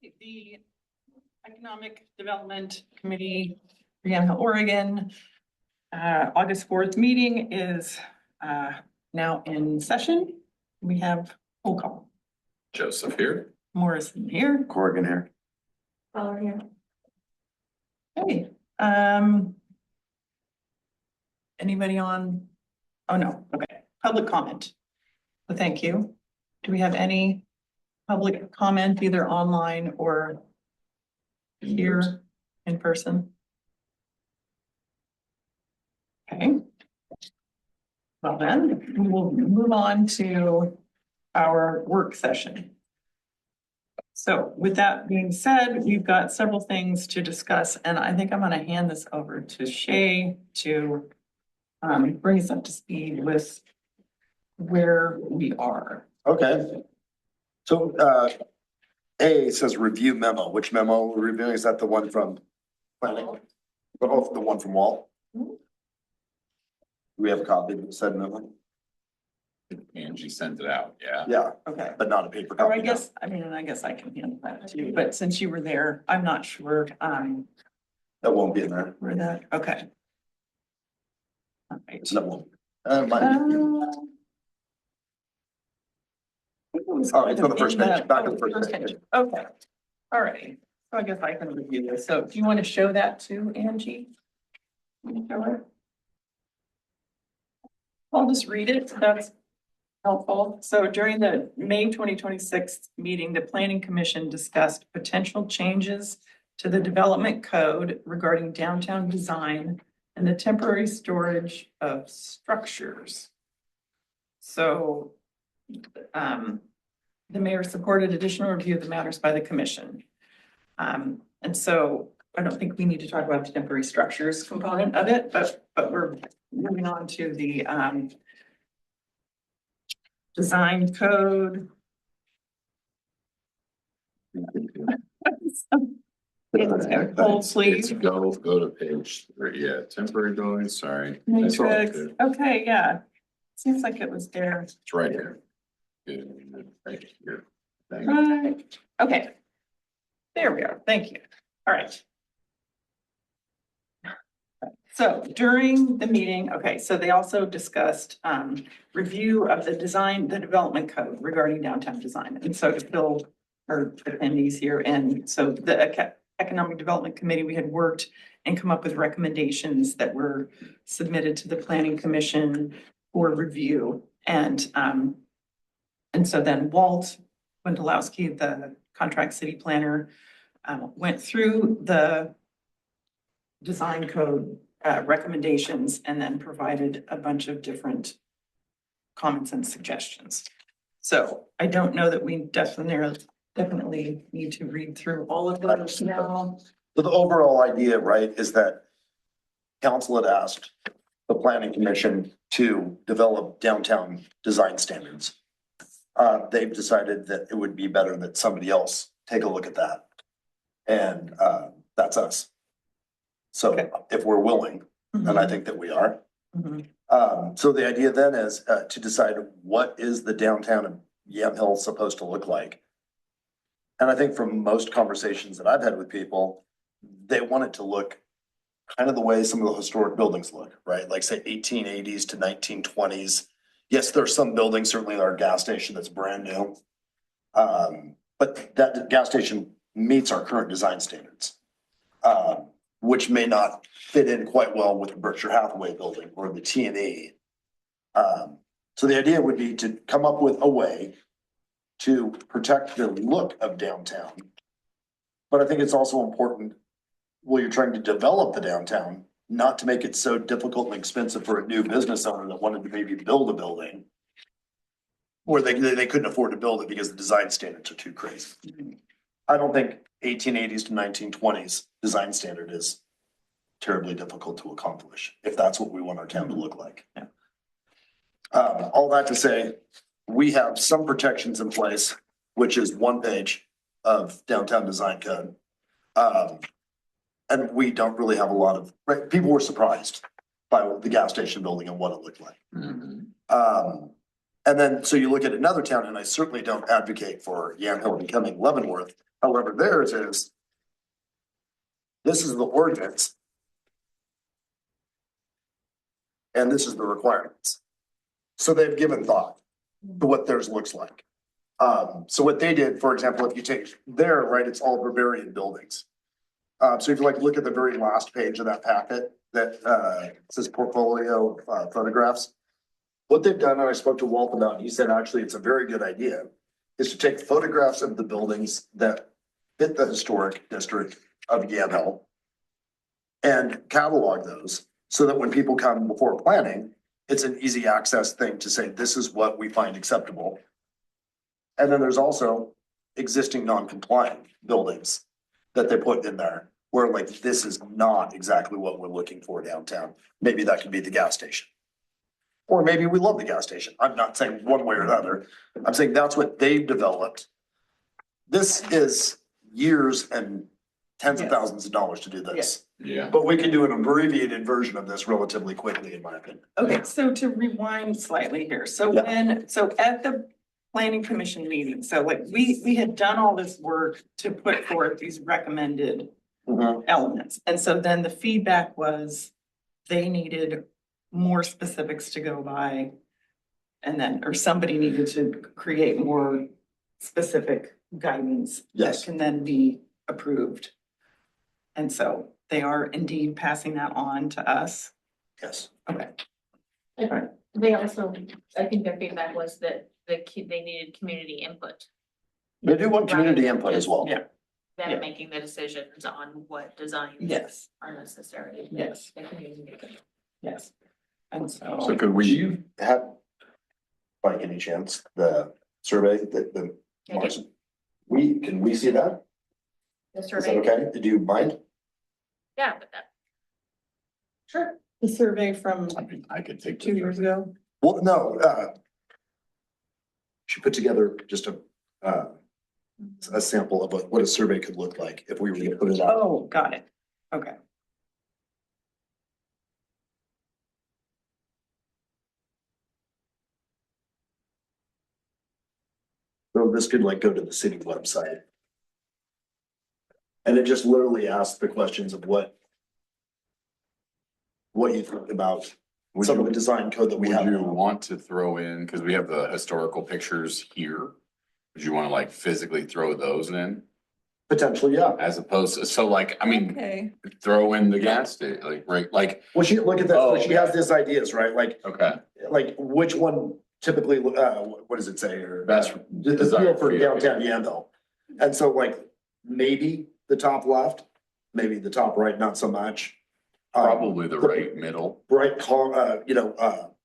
The Economic Development Committee, Brianna, Oregon, August 4th meeting is now in session. We have roll call. Joseph here. Morrison here. Corrigan here. Fowler here. Okay. Anybody on? Oh, no. Okay. Public comment. Well, thank you. Do we have any public comment either online or here in person? Okay. Well then, we will move on to our work session. So with that being said, we've got several things to discuss, and I think I'm going to hand this over to Shay to bring us up to speed with where we are. Okay. So, A says review memo. Which memo we're reviewing? Is that the one from planning? Oh, the one from Wall? Do we have a copy of said memo? Angie sent it out, yeah. Yeah, Okay. but not a paper Or copy. I guess, I guess I can handle that too, but since you were there, I'm not sure, That won't be in there. where that, okay. All right. So that won't. Might be. Oh, it's on the first page, back on the first page. Okay, all right. So I guess I can review this. So do you want to show that to Angie? Can you show her? I'll just read it. That's helpful. So during the May 2026 meeting, the Planning Commission discussed potential changes to the development code regarding downtown design and the temporary storage of structures. So the mayor supported additional review of the matters by the commission. And so I don't think we need to talk about the temporary structures component of it, but we're moving on to the design code. Hold, please. Go to page 3, yeah, temporary buildings, sorry. Matrix. Okay, yeah. Seems like it was there. It's right here. Right here. Thank you. Right, okay. There we are, thank you. All right. So during the meeting, okay, so they also discussed review of the development code regarding downtown design. And so to fill our attendees here, and so the Economic Development Committee, we had worked and come up with recommendations that were submitted to the Planning Commission for review. And so then Walt Wendolowski, the contract city planner, went through the design code recommendations and then provided a bunch of different comments and suggestions. So I don't know that we definitely need to read through all of those now. So the overall idea, right, is that council had asked the planning commission to develop downtown design standards. They've decided that it would be better that somebody else take a look at that. And that's us. So if we're willing, and I think that we are. So the idea then is to decide what is the downtown of Yamhill supposed to look like. And I think from most conversations that I've had with people, they want it to look kind of the way some of the historic buildings look, right? Like say 1880s to 1920s. Yes, there's some buildings, certainly our gas station that's brand new. But that gas station meets our current design standards, which may not fit in quite well with the Berkshire Hathaway building or the T&E. So the idea would be to come up with a way to protect the look of downtown. But I think it's also important, while you're trying to develop the downtown, not to make it so difficult and expensive for a new business owner that wanted to maybe build a building or they couldn't afford to build it because the design standards are too crazy. I don't think 1880s to 1920s design standard is terribly difficult to accomplish if that's what we want our town to look like. Yeah. All that to say, we have some protections in place, which is one page of downtown design code. And we don't really have a lot of, right? People were surprised by the gas station building and what it looked like. And then, so you look at another town, and I certainly don't advocate for Yamhill becoming Leavenworth. However, theirs is, this is the ordinance. And this is the requirements. So they've given thought to what theirs looks like. So what they did, for example, if you take there, right, it's all Bavarian buildings. So if you like, look at the very last page of that packet that says portfolio photographs. What they've done, and I spoke to Walt about, and he said, actually, it's a very good idea, is to take photographs of the buildings that fit the historic district of Yamhill and catalog those so that when people come before planning, it's an easy access thing to say, this is what we find acceptable. And then there's also existing non-compliant buildings that they put in there where like, this is not exactly what we're looking for downtown. Maybe that could be the gas station. Or maybe we love the gas station. I'm not saying one way or the other. I'm saying that's what they've developed. This is years and tens of thousands of dollars to do this. Yeah. But we can do an abbreviated version of this relatively quickly, in my opinion. Okay, so to rewind slightly here, so at the planning commission meeting, so like we had done all this work to put forth these recommended elements. And so then the feedback was they needed more specifics to go by. And then, or somebody needed to create more specific guidance that can then be approved. And so they are indeed passing that on to us. Yes. Okay. And they also, I think their feedback was that they needed community input. They do want community input as well. Yeah. Them Yeah. making the decisions on what designs Yes, are necessary. yes, The community make it. yes. And So so, could Do we, you have, by any chance, the survey that the I do. can we see that? The Is that survey, okay? Do you mind? yeah, but that. Sure. the survey from I mean, I could take. 2 years ago. Well, no, she put together just a sample of what a survey could look like if we were to put it out. Oh, got it. Okay. So this could like go to the city website. And it just literally asks the questions of what you think about Would some of the you, design code that we would have. you now. want to throw in, because we have the historical pictures here? Would you want to like physically throw those in Potentially, yeah. as opposed to, so like, I mean, Okay. throw in the gas station, like, right, like, Well, look at that. Oh, So she has these ideas, right? okay. Like which one typically, what does it say? Or Best the design feel for feel. downtown Yamhill. And so like maybe the top left, maybe the top right, not so much. Probably the right middle. Bright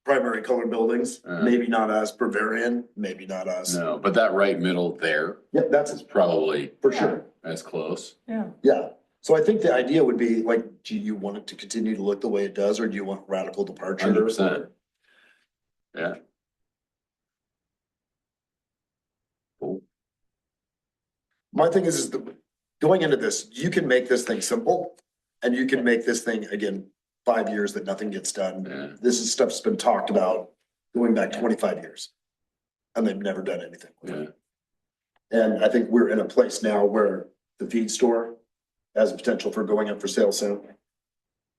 primary color buildings, Uh. maybe not us. Bavarian, maybe not us. No, but that right middle there Yep, that's is probably for sure. as close. Yeah. Yeah. So I think the idea would be like, do you want it to continue to look the way it does, or do you want radical departure? 100%. Yeah. Cool. My thing is going into this, you can make this thing simple and you can make this thing, again, 5 years that nothing gets done. Yeah. This is stuff's been talked about going back 25 years. And they've never done anything. with it. Yeah. And I think we're in a place now where the feed store has potential for going up for sale soon.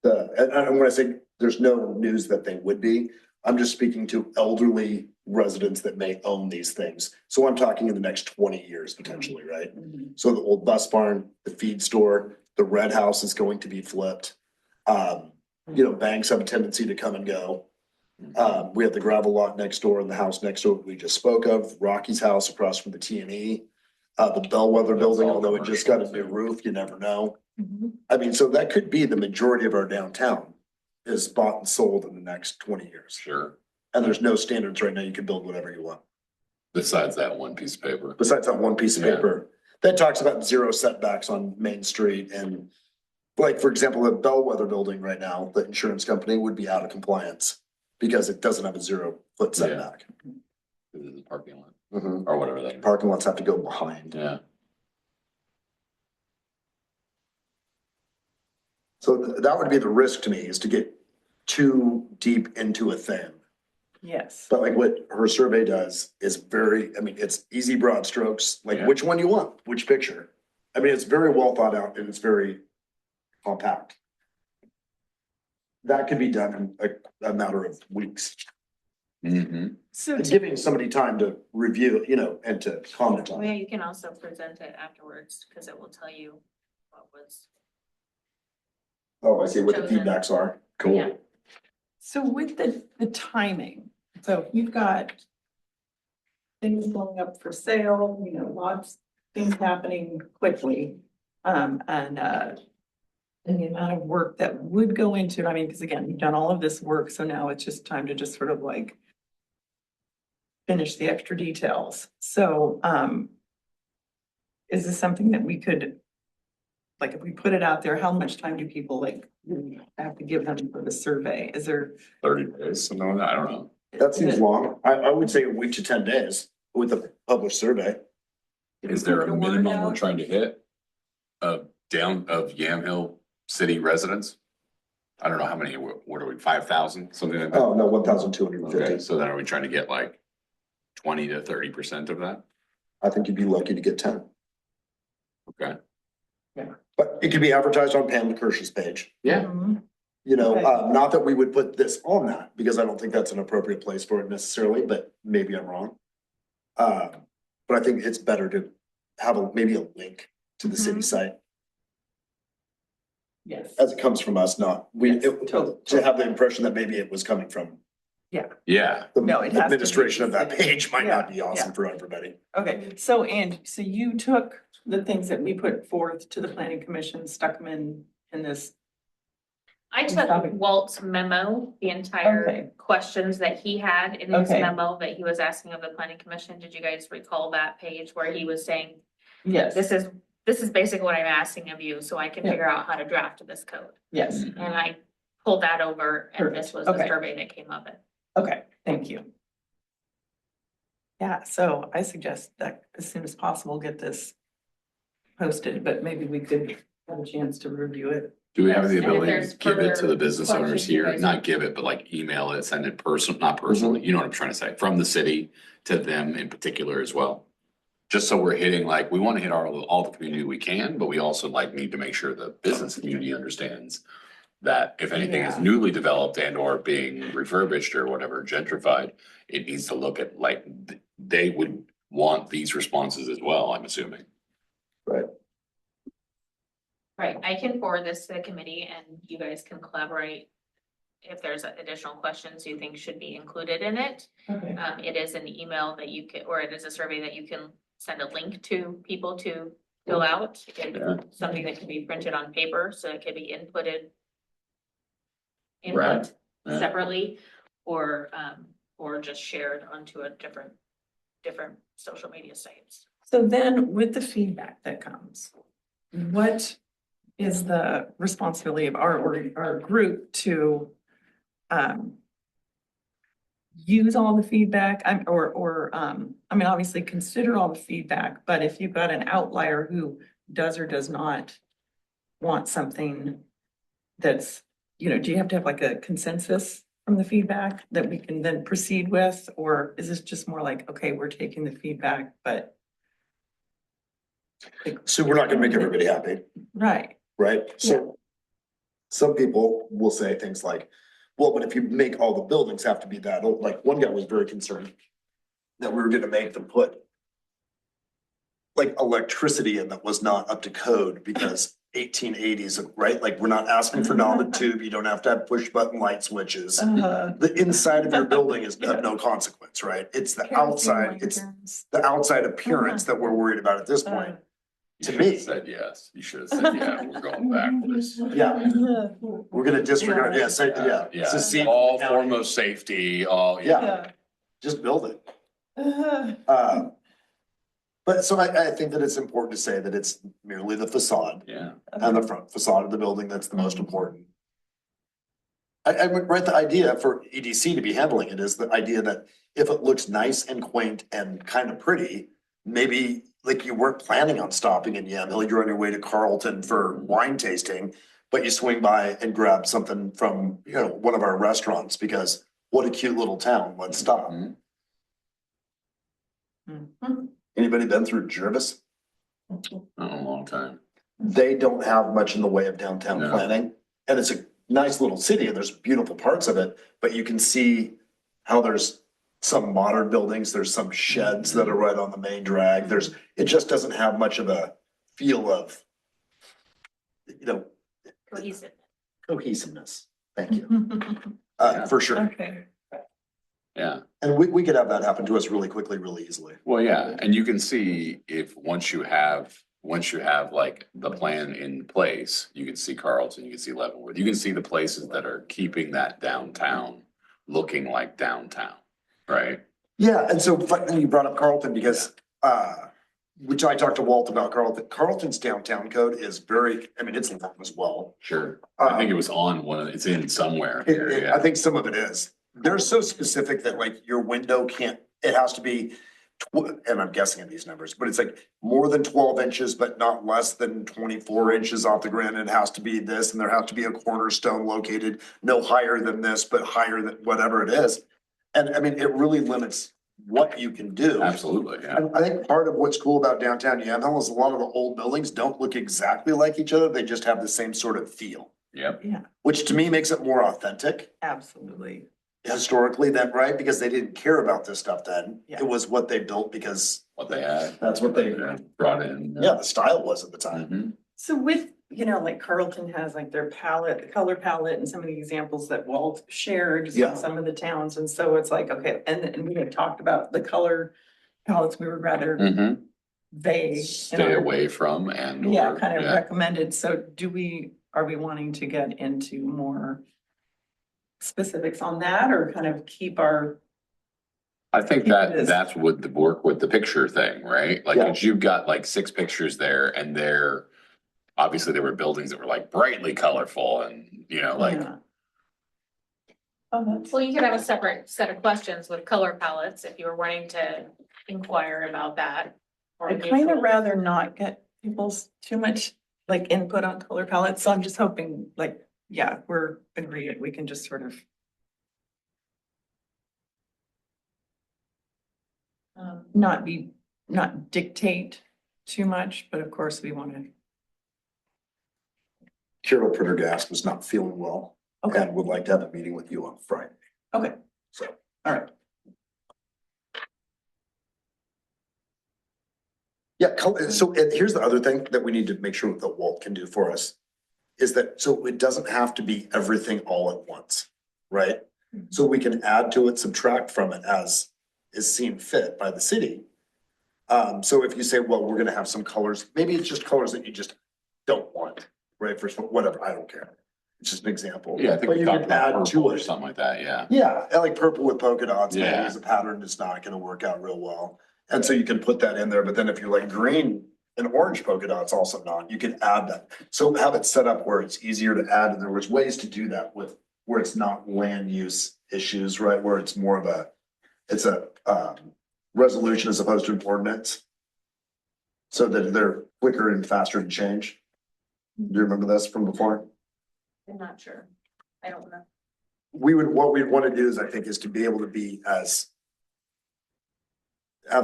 And when I say there's no news that they would be, I'm just speaking to elderly residents that may own these things. So I'm talking in the next 20 years potentially, right? So the old bus barn, the feed store, the red house is going to be flipped. Banks have a tendency to come and go. We have the gravel lot next door and the house next door we just spoke of, Rocky's house across from the T&E. The Bellwether building, all although it just got a new commercial. roof, you never know. Mhm. I mean, so that could be the majority of our downtown is bought and sold in the next 20 years. Sure. And there's no standards right now. You can build whatever you want. Besides that one piece of paper. Besides that one piece of Yeah. paper that talks about 0 setbacks on Main Street. And like, for example, the Bellwether building right now, the insurance company would be out of compliance because it doesn't have a 0-foot Yeah. setback. This is the parking lot Mhm. or whatever that is. Parking lots have to go behind. Yeah. So that would be the risk to me, is to get too deep into a thing Yes. But like what her survey does is very, I mean, it's easy broad strokes, like Yeah. which one you want, which picture. I mean, it's very well thought out and it's very compact. That could be done in a matter of weeks. Mm-hmm. So And giving somebody time to review, and to comment on Yeah, it. you can also present it afterwards, because it will tell you what was. Oh, I see what the Chosen. feedbacks are. Cool. Yeah. So with the timing, so you've got things going up for sale, lots of things happening quickly. And the amount of work that would go into, I mean, because again, you've done all of this work, so now it's just time to just sort of like finish the extra details. So, is this something that we could, like, if we put it out there, how much time do people have to give them for the survey? Is there? 30 days, something like that, I don't know. That seems long. I would say a week to 10 days with a published survey. Is there Put a the word minimum we're out? trying to hit? Of Yamhill city residents? I don't know how many, what are we, 5,000, something like that? Oh, no, 1,250. Okay, so then are we trying to get like 20 to 30% of that? I think you'd be lucky to get 10. Okay. But it could be advertised on Pam Kirsch's page. Yeah. Mhm. Okay. Okay. Not that we would put this on that, because I don't think that's an appropriate place for it necessarily, but maybe I'm wrong. But I think it's better to have maybe a link to the city Mhm. site Yes. as it comes from us, not Yes, totally. to have the impression that maybe it was coming from Yeah, the No, it has to be administration of that the city. page might not be Yeah, awesome yeah. for everybody. Okay, so so you took the things that we put forth to the planning commission, stuck them in this. I Topic. took Walt's memo, the entire Okay. questions that he had in his Okay. memo that he was asking of the planning commission. Did you guys recall that page where he was saying, Yes. this is basically what I'm asking of you, so I can Yeah. figure out how to draft this code? Yes, And I pulled that over and this was the Okay. survey that came of it. okay, thank you. Yeah, so I suggest that as soon as possible, get this posted, but maybe we could have a chance to review it. do we have the And if ability there's to give it to further the business owners questions you here? guys- Not give it, but like email it, send it not personally, you know what I'm trying to say, from the city to them in particular as well. Just so we're hitting, like, we want to hit all the community we can, but we also need to make sure the business community understands that if anything is Yeah. newly developed and or being refurbished or whatever, gentrified, it needs to look at they would want these responses as well, I'm assuming. Right, I can forward this to the committee and you guys can collaborate if there's additional questions you think should be included in it. Okay. It is an email that you can, or it is a survey that you can send a link to people to fill out. Yeah. It's something that can be printed on paper, so it can be Right. input Yeah. separately, or just shared onto a different social media sites. So then with the feedback that comes, what is the responsibility of our group to use all the feedback, I mean, obviously consider all the feedback, but if you've got an outlier who does or does not want something that's, do you have to have like a consensus from the feedback that we can then proceed with? Or is this just more like, okay, we're taking the feedback, but So we're not gonna make everybody happy, right, right? So some people will say things like, well, but if you make all the buildings have to be that old, like one guy was very concerned that we were gonna make them put like electricity in that was not up to code because 1880s, right? Like, we're not asking for non-tube, you don't have to have push button light switches. The inside of your building is of no consequence, right? It's the outside, it's the outside appearance that we're worried about at this point. You To should me. have said yes. You should have said, yeah, we're going backwards. Yeah. We're gonna disregard, yeah, say, yeah. Yeah, Secede from all the county. foremost safety, all, Yeah. Just build it. But so I think that it's important to say that it's merely the facade yeah. and the front facade of the building that's the most important. I would write the idea for EDC to be handling it is the idea that if it looks nice and quaint and kind of pretty, maybe like you weren't planning on stopping in Yamhill, you're on your way to Carlton for wine tasting, but you swing by and grab something from, one of our restaurants because what a cute little town, let's stop. Mhm. Mhm. Anybody been through Jervis? Not in a long time. They don't have much in the way of downtown No. planning. And it's a nice little city and there's beautiful parts of it, but you can see how there's some modern buildings, there's some sheds that are right on the main drag. It just doesn't have much of a feel of, Cohesive. cohesiveness. Thank you. Yeah. For sure. Okay. Yeah. And we could have that happen to us really quickly, really easily. Well, yeah, and you can see if, once you have like the plan in place, you can see Carlton, you can see Leavenworth, you can see the places that are keeping that downtown looking like downtown, right? Yeah, and so funny you brought up Carlton because, which I talked to Walt about Carlton. Carlton's downtown code is very, I mean, it's long as well. Sure. I think it was on it's in somewhere here, I yeah. think some of it is. They're so specific that like your window can't, it has to be, and I'm guessing at these numbers, but it's like more than 12 inches, but not less than 24 inches off the ground. It has to be this, and there has to be a cornerstone located no higher than this, but higher than whatever it is. And I mean, it really limits what you can do. Absolutely, yeah. I think part of what's cool about downtown Yamhill is a lot of the old buildings don't look exactly like each other. They just have the same sort of feel, Yep. Yeah, which to me makes it more authentic absolutely. historically then, right? Because they didn't care about this stuff then. Yeah. It was what they built because What they had. that's what they, Brought in. yeah, the style was at the time. Mhm. So with, like Carlton has like their palette, the color palette and some of the examples that Walt shared Yeah. from some of the towns. And so it's like, okay, and we had talked about the color palettes, we were rather Mhm. vague. in Stay our- away from and. Yeah, or- kind of yeah. recommended. So are we wanting to get into more specifics on that or kind of keep our, I think Keep that this. that's what the work with the picture thing, right? Like, Yeah. 'cause you've got like 6 pictures there and obviously there were buildings that were like brightly colorful and, like, yeah. Oh, that's, Well, you could have a separate set of questions with color palettes if you were wanting to inquire about that. Or I'd kind of neutral. rather not get people's too much like input on color palettes. So I'm just hoping like, yeah, we're agreed. We can just sort of. Not dictate too much, but of course we want to, Carol Prendergast was not feeling well okay, and would like to have a meeting with you on Friday. okay, So, all right. yeah, so and here's the other thing that we need to make sure that Walt can do for us. Is that, so it doesn't have to be everything all at once, right? So we can add to it, subtract from it as is seen fit by the city. So if you say, well, we're gonna have some colors, maybe it's just colors that you just don't want, right? For whatever, I don't care. It's just an example. yeah, I think But we you talked can about add purple to or it. something like that, yeah. Yeah, I like purple with polka dots, maybe Yeah. as a pattern, it's not gonna work out real well. And so you can put that in there, but then if you're like green and orange polka dots also not, you can add that. So have it set up where it's easier to add, and there was ways to do that with, where it's not land use issues, right? Where it's more of it's a resolution as opposed to an ordinance. So that they're quicker and faster to change. Do you remember this from before? I'm not sure. I don't know. What we'd want to do is, I think, is to be able to be have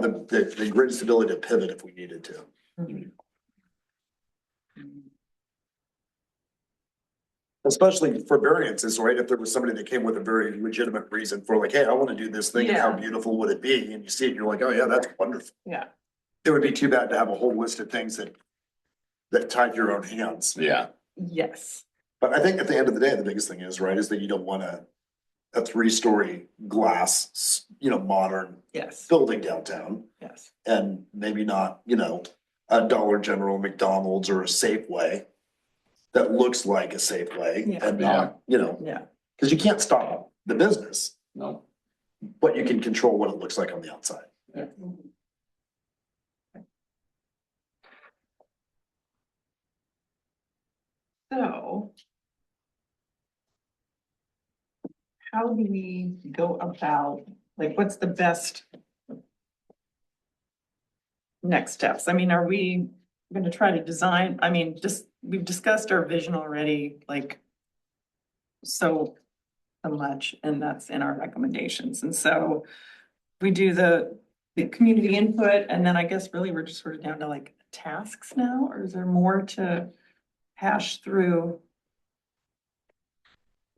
the greatest ability to pivot if we needed to. Especially for variances, right? If there was somebody that came with a very legitimate reason for like, hey, I want to do this thing, and how Yeah. beautiful would it be? And you see it, and you're like, oh yeah, that's wonderful. Yeah, It would be too bad to have a whole list of things that tied your own hands. Yeah, yes, But I think at the end of the day, the biggest thing is, right, is that you don't want a 3-story glass, modern yes, building downtown. yes. And maybe not, a Dollar General, McDonald's, or a Safeway that looks like a Safeway Yeah. and not, Yeah, because you can't stop the business, no, but you can control what it looks like on the outside. so. How do we go about, like, what's the best? Next steps? I mean, are we gonna try to design, I mean, we've discussed our vision already, like. So, so much, and that's in our recommendations. And so we do the community input, and then I guess really we're just sort of down to like tasks now, or is there more to hash through?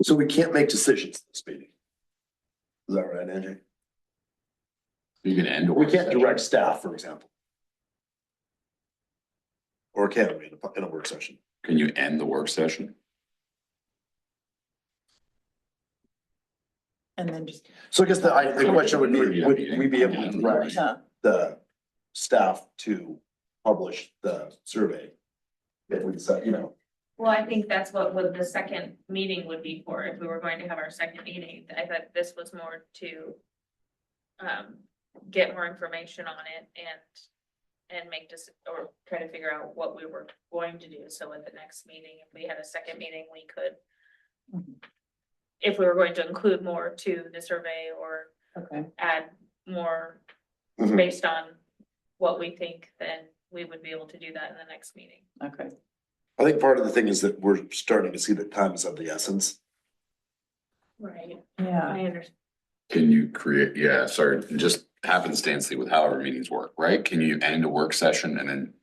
So we can't make decisions this meeting. Is that right, Angie? You can end. a We work can't session. direct staff, for example. Or can we in a work session? Can you end the work session? And then just, So I guess the question would be, would we be able to direct yeah, the staff to publish the survey? If we decide, Well, I think that's what the second meeting would be for, if we were going to have our second meeting. I thought this was more to get more information on it and make this, or try to figure out what we were going to do. So at the next meeting, if we had a second meeting, we could, Mhm. if we were going to include more to the survey or okay, add more Mhm. based on what we think, then we would be able to do that in the next meeting. okay. I think part of the thing is that we're starting to see that time is of the essence. Right. Yeah, I understand. Can you create, yeah, sorry, just happenstancely with however meetings work, right? Can you end a work session and then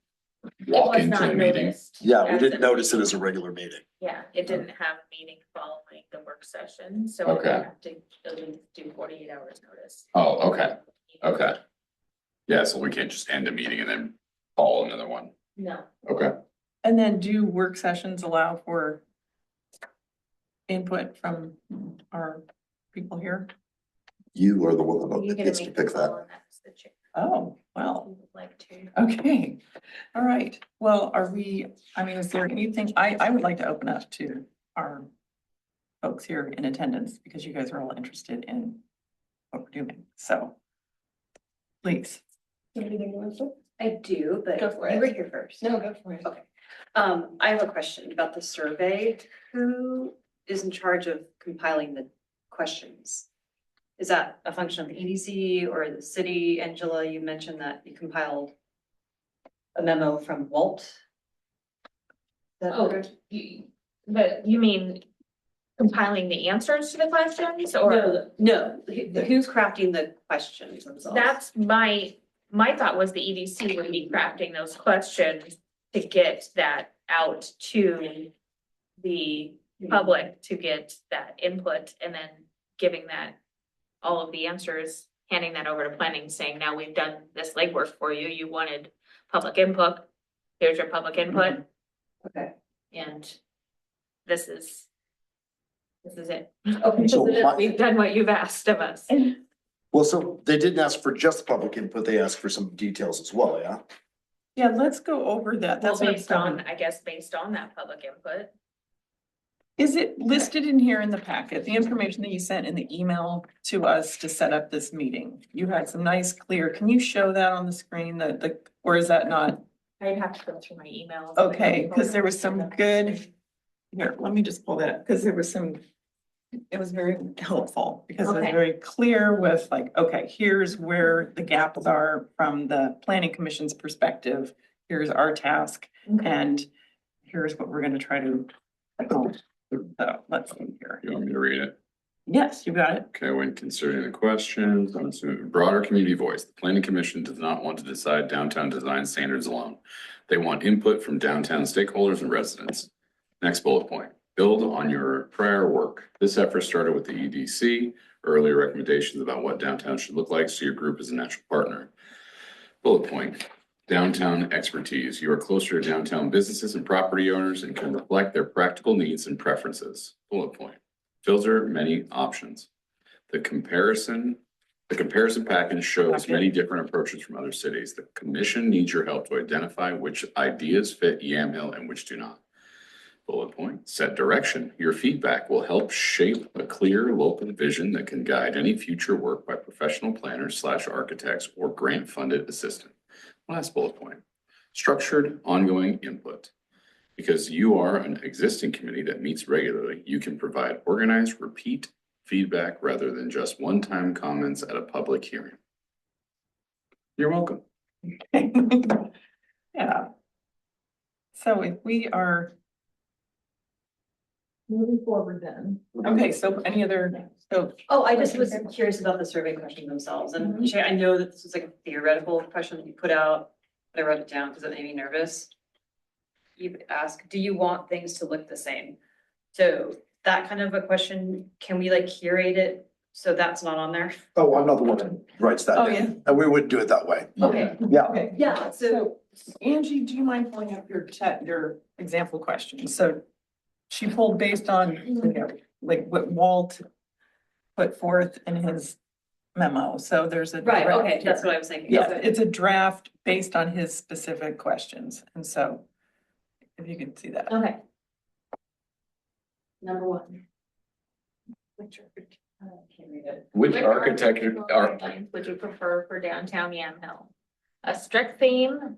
walk into a meeting? Yeah, we as didn't a notice it meeting. as a regular meeting. Yeah, it didn't have a meeting following the work session, so we Okay. have to at least do 48 hours notice. Oh, okay, okay. Yeah, so we can't just end a meeting and then call another one. No, Okay. and then do work sessions allow for input from our people here? You are the one you that get gets to to make the pick call that. on that as the chair. Oh, if well, you would like to. okay, all right. Well, are we, I mean, is there anything, I would like to open up to our folks here in attendance, because you guys are all interested in what we're doing, so please. I do, but Go for you it. were here first. No, go for it. Okay. I have a question about the survey. Who is in charge of compiling the questions? Is that a function of the EDC or the city? Angela, you mentioned that you compiled a memo from Walt. Is that Oh, correct? but you mean compiling the answers to the questions or? No, who's crafting the questions themselves? That's my thought was the EDC would be crafting those questions to get that out to the public to get that input and then giving that all of the answers, handing that over to planning, saying, now we've done this legwork for you. You wanted public input. Here's your public input Okay. and this is it. Okay. So my- We've done what you've asked of us. Well, so they didn't ask for just public input, they asked for some details as well, yeah? Yeah, let's go over that. Well, That's what I'm based on, saying. I guess, based on that public input. Is it listed in here in the packet, the information that you sent in the email to us to set up this meeting? You had some nice clear, can you show that on the screen, or is that not? I'd have to go through my emails. Okay, because there was some good, here, let me just pull that, because there was some, it was very helpful, because it was Okay. very clear with like, okay, here's where the gaps are from the planning commission's perspective. Here's our task, Okay. and here's what we're gonna try to accomplish. So, let's see here. You want me to read it? Yes, you got it. Okay, when considering the questions, I'm assuming broader community voice, the planning commission does not want to decide downtown design standards alone. They want input from downtown stakeholders and residents. Next bullet point, build on your prior work. This effort started with the EDC, earlier recommendations about what downtown should look like, so your group is a natural partner. Bullet point, downtown expertise. You are closer to downtown businesses and property owners and can reflect their practical needs and preferences. Bullet point, filter many options. The comparison package shows many different approaches from other cities. The commission needs your help to identify which ideas fit Yamhill and which do not. Bullet point, set direction. Your feedback will help shape a clear local vision that can guide any future work by professional planners / architects or grant-funded assistant. Last bullet point, structured ongoing input. Because you are an existing committee that meets regularly, you can provide organized, repeat feedback rather than just one-time comments at a public hearing. You're welcome. Yeah. So if we are moving forward then. Okay, so any other, so, Oh, I just was curious about the survey questions themselves, and Shay, I know that this was like a theoretical question that you put out, but I wrote it down because it made me nervous. You ask, do you want things to look the same? So that kind of a question, can we like curate it so that's not on there? Oh, I'm not the one that writes that Oh, down. And we would do it that way. Okay, Yeah. okay. yeah, so, So Angie, do you mind pulling up your example questions? So she pulled based on, you know, like what Walt put forth in his memo. So there's a. right, draft okay, that's here. what I was thinking. Yeah, Okay. it's a draft based on his specific questions. And so if you can see that. Okay. Number one. Can't read it. Which architecture are, guidelines would you prefer for downtown Yamhill? A strict theme,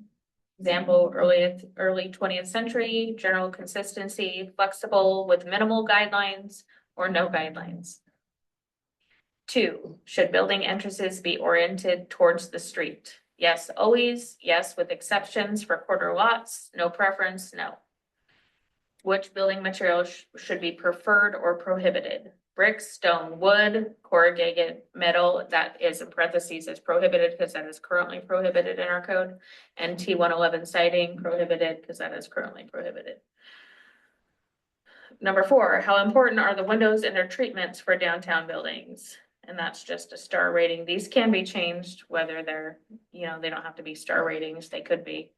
example, early 20th century, general consistency, flexible with minimal guidelines or no guidelines. 2, should building entrances be oriented towards the street? Yes, always, yes, with exceptions for quarter lots, no preference, no. Which building material should be preferred or prohibited? Brick, stone, wood, corrugated metal, that is in parentheses is prohibited because that is currently prohibited in our code. And T111 siding prohibited because that is currently prohibited. Number 4, how important are the windows and their treatments for downtown buildings? And that's just a star rating. These can be changed, whether they're, you know, they don't have to be star ratings. They could be,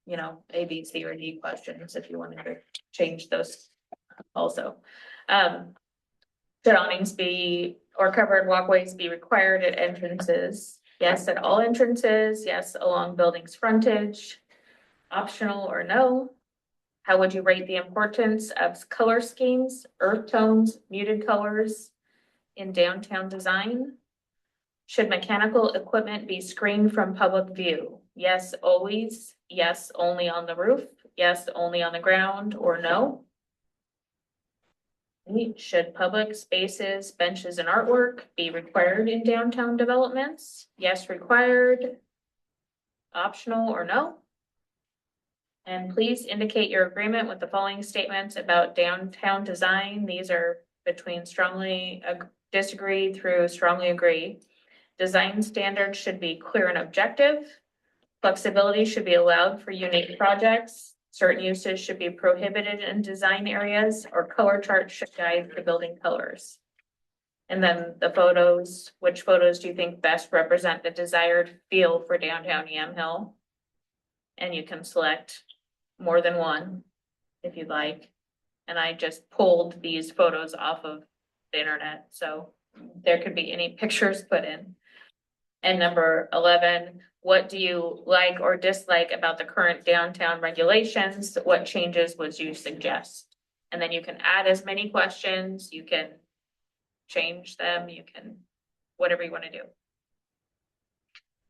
you know, A, B, C, or D questions if you wanted to change those also. Should awnings be, or covered walkways be required at entrances? Yes, at all entrances, yes, along building's frontage, optional or no? How would you rate the importance of color schemes, earth tones, muted colors in downtown design? Should mechanical equipment be screened from public view? Yes, always, yes, only on the roof, yes, only on the ground, or no? Should public spaces, benches, and artwork be required in downtown developments? Yes, required. Optional or no? And please indicate your agreement with the following statements about downtown design. These are between strongly disagree through strongly agree. Design standards should be clear and objective. Flexibility should be allowed for unique projects. Certain uses should be prohibited in design areas, or color charts should guide the building colors. And then the photos, which photos do you think best represent the desired feel for downtown Yamhill? And you can select more than one if you'd like. And I just pulled these photos off of the internet, so there could be any pictures put in. And number 11, what do you like or dislike about the current downtown regulations? What changes would you suggest? And then you can add as many questions, you can change them, you can, whatever you want to do.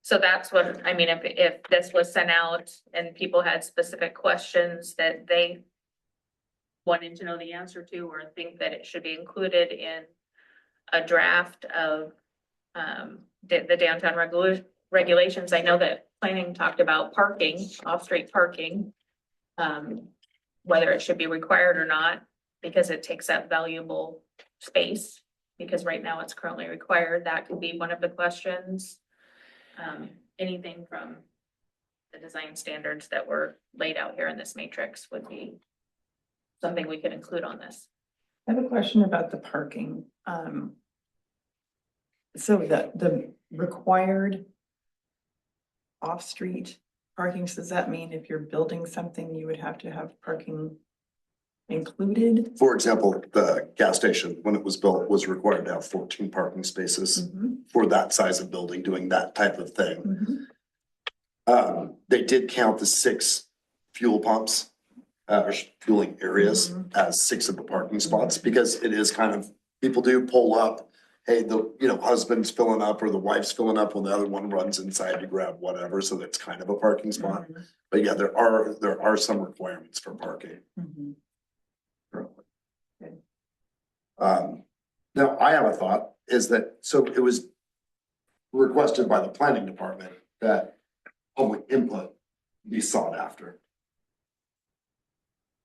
So that's what, I mean, if this was sent out and people had specific questions that they wanted to know the answer to, or think that it should be included in a draft of the downtown regulations. I know that planning talked about parking, off-street parking, whether it should be required or not, because it takes up valuable space, because right now it's currently required. That could be one of the questions. Anything from the design standards that were laid out here in this matrix would be something we could include on this. I have a question about the parking. So the required off-street parking, does that mean if you're building something, you would have to have parking included? For example, the gas station, when it was built, was required to have 14 parking spaces for that size of building, doing that type of thing. They did count the 6 fuel pumps, or fueling areas as 6 of the parking spots, because it is kind of, people do pull up. Hey, the, you know, husband's filling up or the wife's filling up when the other one runs inside to grab whatever, so that's kind of a parking spot. But yeah, there are some requirements for parking. Now I have a thought, is that, so it was requested by the planning department that public input be sought after.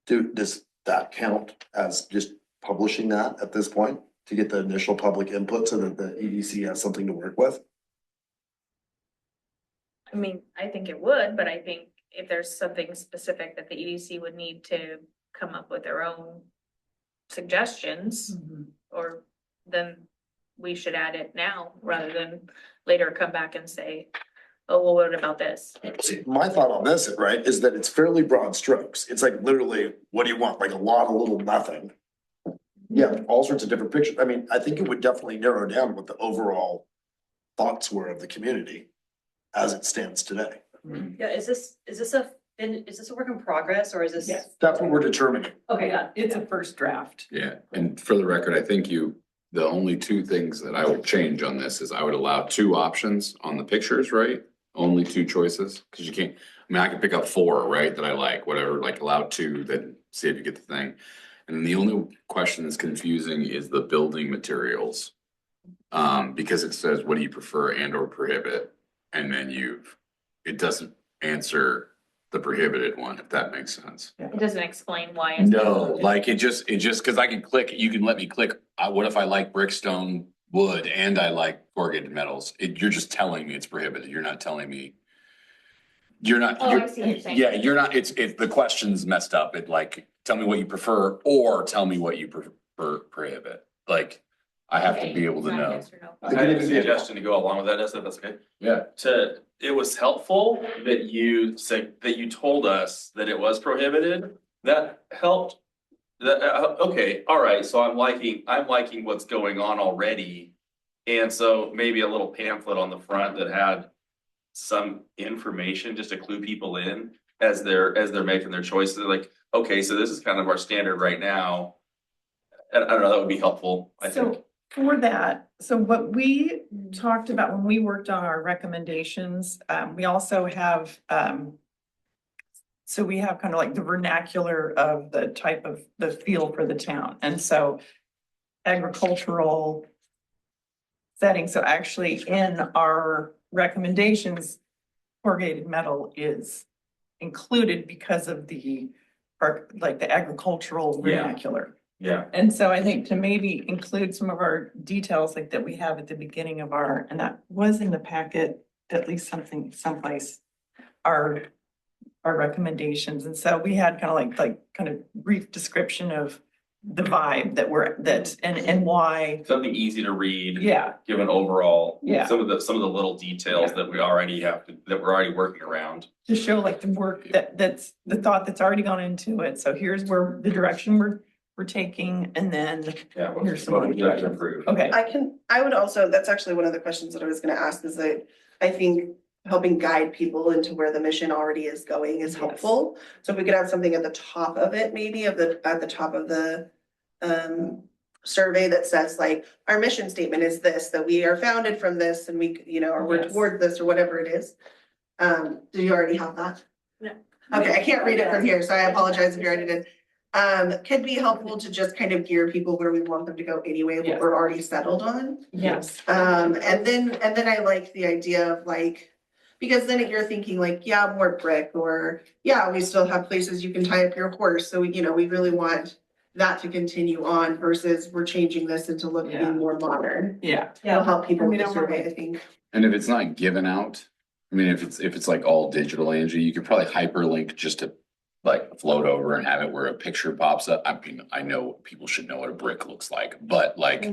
Does that count as just publishing that at this point to get the initial public input so that the EDC has something to work with? I mean, I think it would, but I think if there's something specific that the EDC would need to come up with their own suggestions, or then we should add it now rather than later come back and say, oh, well, what about this? See, my thought on this, right, is that it's fairly broad strokes. It's like literally, what do you want? Like a lot of little nothing. Yeah, all sorts of different pictures. I mean, I think it would definitely narrow down what the overall thoughts were of the community as it stands today. Yeah, is this a work in progress or is this? Yes. That's what we're determining. Okay, yeah. It's a first draft. Yeah, and for the record, I think the only two things that I would change on this is I would allow two options on the pictures, right? Only two choices, because you can't, I mean, I can pick up four, right, that I like, whatever, like allow two, then see if you get the thing. And then the only question that's confusing is the building materials. Because it says, what do you prefer and or prohibit? And then it doesn't answer the prohibited one, if that makes sense. It doesn't explain why. it's No, prohibited. like it just, cause I can click, you can let me click, what if I like brick, stone, wood, and I like corrugated metals? You're just telling me it's prohibited. You're not telling me. You're not. Oh, I see what you're saying. Yeah, you're not, it's, the question's messed up. It like, tell me what you prefer or tell me what you prohibit. Like, I have to Okay, be able to it's not know. yes or no. I have a suggestion to go along with that, Nessa, that's okay. Yeah. It was helpful that you said, that you told us that it was prohibited. That helped. Okay, all right, so I'm liking what's going on already. And so maybe a little pamphlet on the front that had some information just to clue people in as they're making their choices. They're like, okay, so this is kind of our standard right now. And I don't know, that would be helpful, I think. So for that, so what we talked about when we worked on our recommendations, we also have, so we have kind of like the vernacular of the type of the feel for the town. And so agricultural setting. So actually in our recommendations, corrugated metal is included because of the agricultural Yeah. vernacular. Yeah. And so I think to maybe include some of our details like that we have at the beginning of and that was in the packet, at least someplace, our recommendations. And so we had kind of brief description of the vibe and why. Something easy to read. Yeah, Given overall. Yeah. Some of the little details that we're already working around. to show like the work that's the thought that's already gone into it. So here's where the direction we're taking, and then Yeah. Here's some what would you like to more. improve? okay. I would also, that's actually one of the questions that I was gonna ask, is that I think helping guide people into where the mission already is going is Yes. helpful. So if we could have something at the top of it, maybe at the top of the survey that says like, our mission statement is this, that we are founded from this and we, or we're Yes. toward this or whatever it is. Do you already have that? No. Okay, I can't read it from here, so I apologize if you already did. Could be helpful to just kind of gear people where we want them to go anyway, what Yes. we're already settled on. Yes. And then I like the idea of like, because then you're thinking like, yeah, more brick, or yeah, we still have places you can tie up your horse. So we really want that to continue on versus we're changing this into Yeah. looking more modern. Yeah. It'll help people I with mean, the I'm survey, alright. I think. And if it's not given out, I mean, if it's like all digital, Angie, you could probably hyperlink just to like float over and have it where a picture pops up. I mean, I know people should know what a brick looks like, but like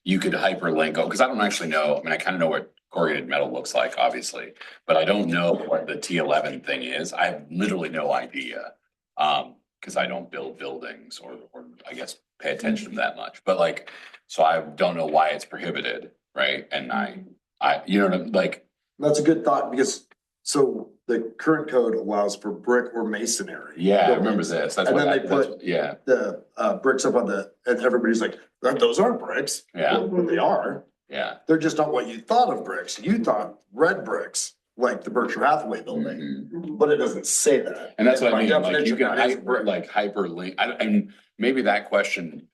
you could hyperlink, because I don't actually know. I mean, I kind of know what corrugated metal looks like, obviously, but I don't know what the T11 thing is. I have literally no idea. Because I don't build buildings or I guess pay attention to that much, but like, so I don't know why it's prohibited, right? And I, you know what I'm like, That's a good thought, because so the current code allows for brick or masonry. yeah, I remember this. That's And what then they put- yeah, The bricks up on and everybody's like, those aren't bricks. yeah, But they are. yeah. They're just not what you thought of bricks. You thought red bricks, like the Berkshire Hathaway building, Mhm. but it doesn't say that. And that's what I By mean, like you definition, can that is brick. hyperlink, and maybe that question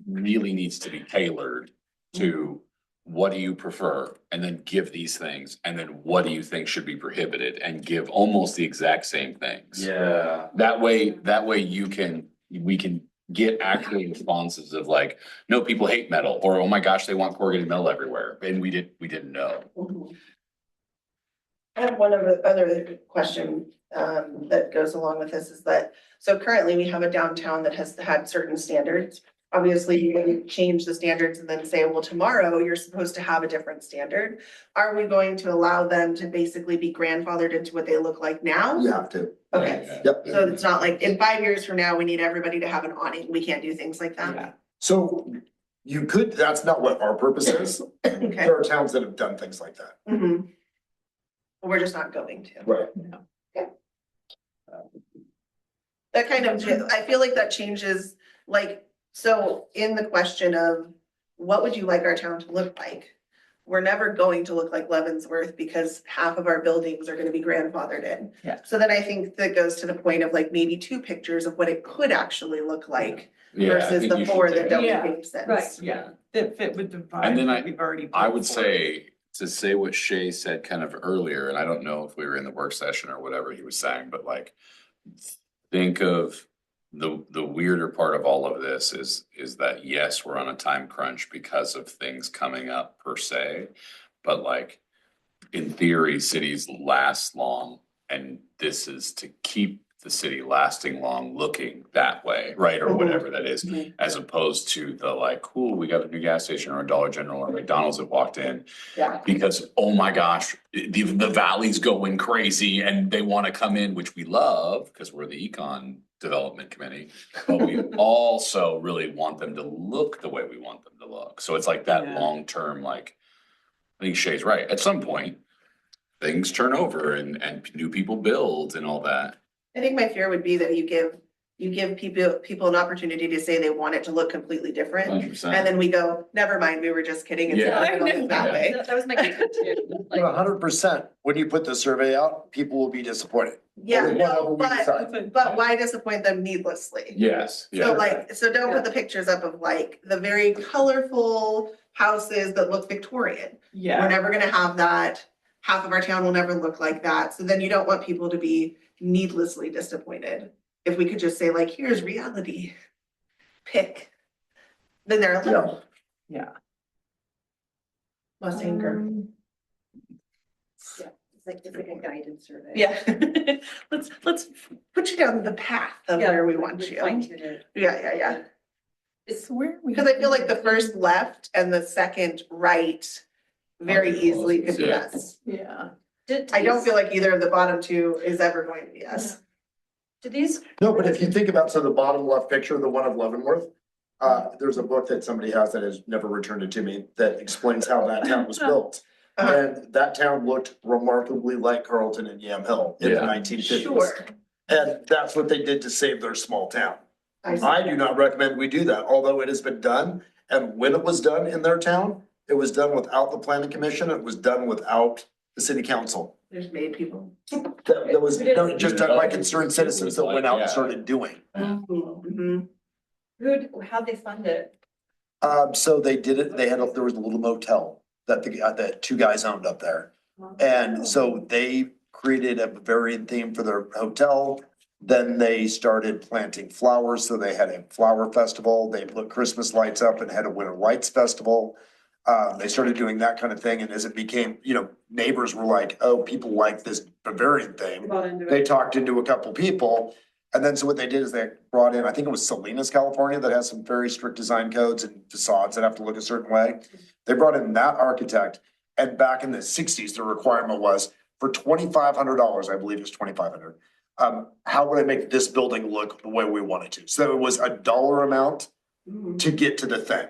really needs to be tailored to what do you prefer? And then give these things, and then what do you think should be prohibited, and give almost the exact same things. Yeah. That way we can get actual responses of like, no, people hate metal, or oh my gosh, they want corrugated metal everywhere, and we didn't know. I have one other question that goes along with this is that, so currently we have a downtown that has had certain standards. Obviously, you can change the standards and then say, well, tomorrow you're supposed to have a different standard. Are we going to allow them to basically be grandfathered into what they look like now? You have to. Okay, Yeah. Yep. so it's not like in 5 years from now, we need everybody to have an awning. We can't do things like Yeah. that. So you could, that's not what our purpose is. Okay. There are towns that have done things like that. Mhm. We're just not going to. Right. That kind of, I feel like that changes, like, so in the question of what would you like our town to look like? We're never going to look like Leavenworth because half of our buildings are gonna be grandfathered in. Yeah. So then I think that goes to the point of like maybe 2 pictures of what it could actually look like Yeah, I versus think the you should 4 do that don't Yeah. make sense. Right. Yeah, that fit with the And vibe then that we've already. I put would forth. say, to say what Shay said kind of earlier, and I don't know if we were in the work session or whatever he was saying, but like, think of the weirder part of all of this is that, yes, we're on a time crunch because of things coming up per se, but like, in theory, cities last long, and this is to keep the city lasting long, looking that way, right, or Mhm. whatever that is, Mhm. as opposed to the like, cool, we got a new gas station or a Dollar General or McDonald's that walked in. Yeah. Because, oh my gosh, the valley's going crazy and they want to come in, which we love, because we're the econ development committee. But we also really want them to look the way we want them to look. So it's like that Yeah. long-term, like, I think Shay's right. At some point, things turn over and new people build and all that. I think my fear would be that you give people an opportunity to say they want it to look completely different. 100%. And then we go, never mind, we were just kidding. and Yeah. said it that Yeah. way. That was my concern too. Like, 100%. When you put the survey out, people will be disappointed. Yeah, Whatever no, we decide. but why disappoint them needlessly? Yes, So yeah. like, so don't put the pictures up of like the very colorful houses that look Victorian. We're Yeah, never gonna have that. Half of our town will never look like that. So then you don't want people to be needlessly disappointed. If we could just say like, here's reality, pick. Then they're a little yeah. less anger. it's like a guided survey. Yeah, let's put you down the path of where we want you. Fine tune it. Yeah. It's where we. Because I feel like the first left and the second right very easily could be Yeah. us. Yeah, I don't feel like either of the bottom 2 is ever going to be us. Do these, No, but if you think about, so the bottom left picture, the one of Leavenworth, there's a book that somebody has that has never returned it to me that explains how that town was built. And that town looked remarkably like Carlton and Yamhill in the Yeah. 1950s. Sure. And that's what they did to save their small town. I see. I do not recommend we do that, although it has been done. And when it was done in their town, it was done without the planning commission. It was done without the city council. There's made people. That was just done by concerned citizens that went out and started doing. Mhm. how'd they fund it? So they did it, there was a little motel that that 2 guys owned up there. And so they created a variant theme for their hotel. Then they started planting flowers, so they had a flower festival. They put Christmas lights up and had a winter lights festival. They started doing that kind of thing, and as it became, neighbors were like, oh, people like this Bavarian thing. They talked into a couple people, and then so what they did is they brought in, I think it was Salinas, California, that has some very strict design codes and facades that have to look a certain way. They brought in that architect, and back in the 60s, the requirement was for $2,500, I believe it was $2,500. How would I make this building look the way we want it to? So it was a dollar amount to get to the thing.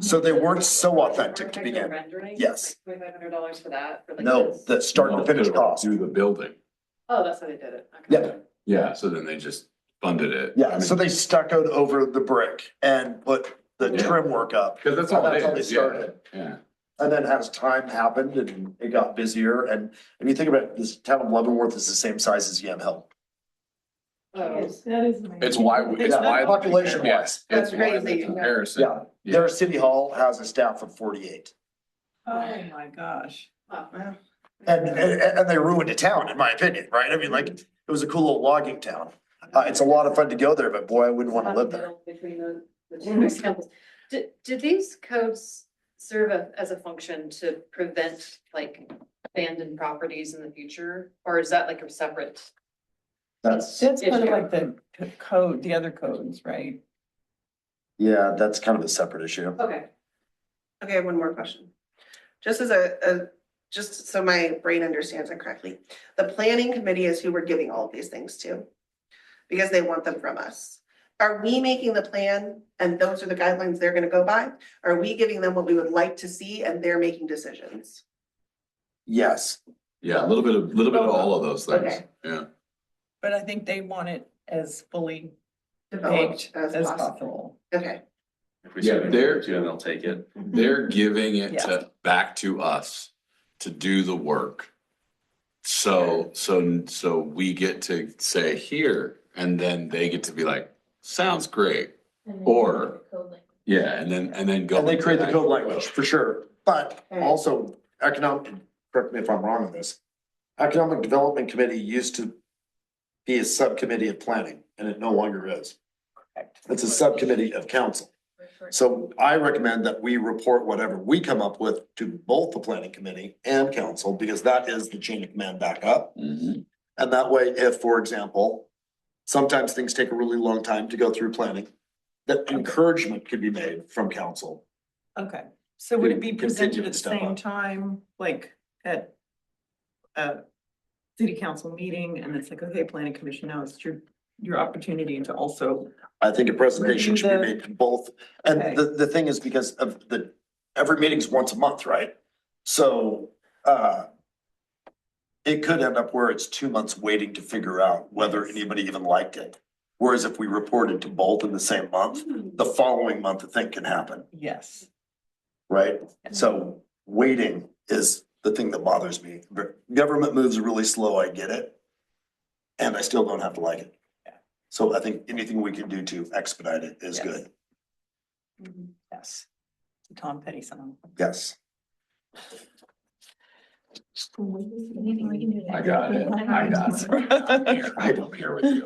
So they weren't so authentic to begin. Rendering? Yes. $2,500 for that? For like No, this? the start to finish cost. Do the building. Oh, that's how they did it. Okay. Yeah. Yeah, so then they just funded it. Yeah, so they stuccoed over the brick and put the Yeah. trim work up. Cause that's all That's how it they is, started. yeah. And then as time happened and it got busier, and if you think about it, this town of Leavenworth is the same size as Yamhill. Oh. that is. amazing. It's why, it's Yeah, why. population wise. That's It's why the crazy. comparison. Yeah, their city hall has a staff of 48. Oh, my gosh. Wow. And they ruined a town, in my opinion, right? I mean, like, it was a cool little logging town. It's a lot of fun to go there, but boy, I wouldn't want to live there. Between the two codes. Do these codes serve as a function to prevent like abandoned properties in the future? Or is that like a separate? That's, That's kind of Issue. like the code, the other codes, right? yeah, that's kind of a separate issue. Okay. Okay, I have one more question. Just as just so my brain understands it correctly, the planning committee is who we're giving all of these things to. Because they want them from us. Are we making the plan and those are the guidelines they're gonna go by? Are we giving them what we would like to see and they're making decisions? Yes, Yeah, a little bit of all of those things, Okay. yeah. But I think they want it as fully Developed baked as possible. Okay, If we Yeah, say they're- to, they'll take it. They're giving it Yeah. to, back to us to do the work. So we get to say here, and then they get to be like, sounds great. Or- Yeah, and then go. and they into create the that. code language for sure, but Okay. also economic, correct me if I'm wrong on this. Economic Development Committee used to be a subcommittee of planning, and it no longer is. It's a subcommittee of council. So I recommend that we report whatever we come up with to both the planning committee and council, because that is the chain of command back up. Mhm. And that way, if, for example, sometimes things take a really long time to go through planning, that encouragement could be made from council. Okay, so would it be Continue presented to at the step same up. time, like at a city council meeting, and it's like, okay, planning commission, now it's your opportunity to also, I think a presentation Review should be the- made to both. And Okay. the thing is, because of every meeting's once a month, right? So, it could end up where it's 2 months waiting to figure out whether anybody even liked it. Whereas if we reported to both in the same month, the following month, the thing can happen, yes. right? So waiting is the thing that bothers me. Government moves really slow, I get it. And I still don't have to like it. So I think anything we can do to expedite it is Yes. good. Yes. The Tom Petty song. Yes. I got it. I don't care with you.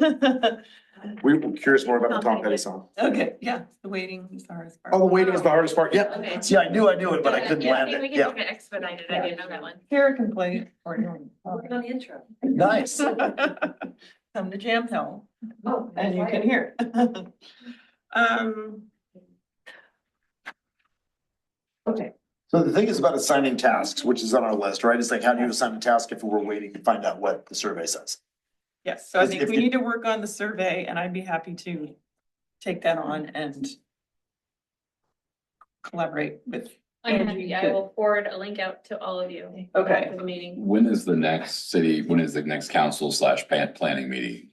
We were curious more about the Tom Petty song. Okay, yeah, the waiting is the hardest part. Oh, the waiting is the hardest part. Yeah. Okay. See, I knew it, but I couldn't Yeah, land we it. can Yeah. make it expedited, I didn't know that one. Kara can play it for you. Working on the intro. Nice. Come to Jam Hill, Oh, and you can hear it. Okay, So the thing is about assigning tasks, which is on our list, right? It's like, how do you assign a task if we're waiting to find out what the survey says? yes, so I If- think if we you- need to work on the survey, and I'd be happy to take that on and collaborate with. I'm Angie, happy, I good. will forward a link out to all of you. Okay. after the meeting. When is the next council / planning meeting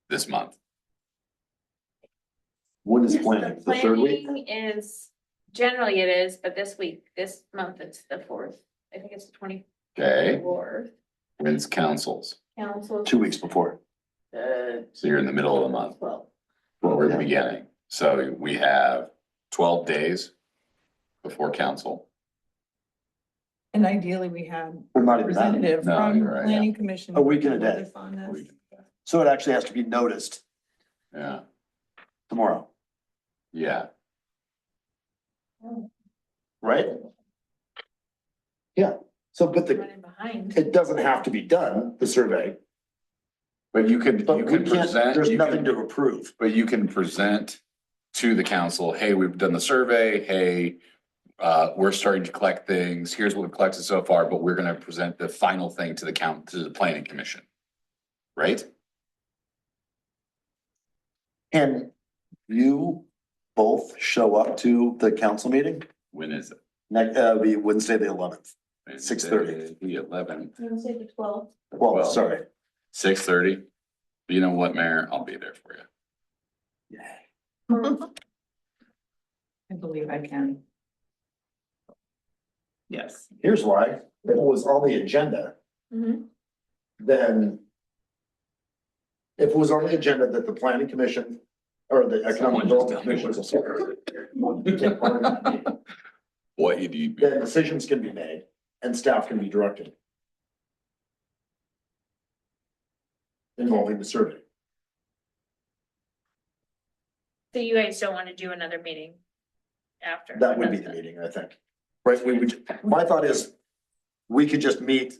this month? What is Yes, planning? The third week? planning is, generally it is, but this month it's the 4th. I think it's the 24th. Okay, when's councils? Council. 2 weeks before. Uh, So you're in the middle of the month. Well, Well, we're at the beginning. So we have 12 days before council. And ideally, we had We're not even that. representative No, from you're right, planning commission. A week and a with day. us on this. So it actually has to be noticed Yeah, tomorrow, yeah. right? Yeah, so, but running behind. it doesn't have to be done, the survey, But you can but we can't, present. there's you nothing can- to approve. But you can present to the council, hey, we've done the survey, hey, we're starting to collect things, here's what we've collected so far, but we're gonna present the final thing to the planning commission. Right? Can you both show up to the council meeting? When is it? Next, be Wednesday, the 11th, 6:30. The 11th, I'm gonna say the 12th. well, sorry. 6:30. You know what, Mayor? I'll be there for you. I believe I can. Yes. Here's why, if it was on the agenda, Mhm. then if it was on the agenda that the planning commission or the economic development commission What you do, then decisions can be made and staff can be directed. Involving the survey. So you guys don't want to do another meeting after? That would be the meeting, I think. Right, we would, my thought is, we could just meet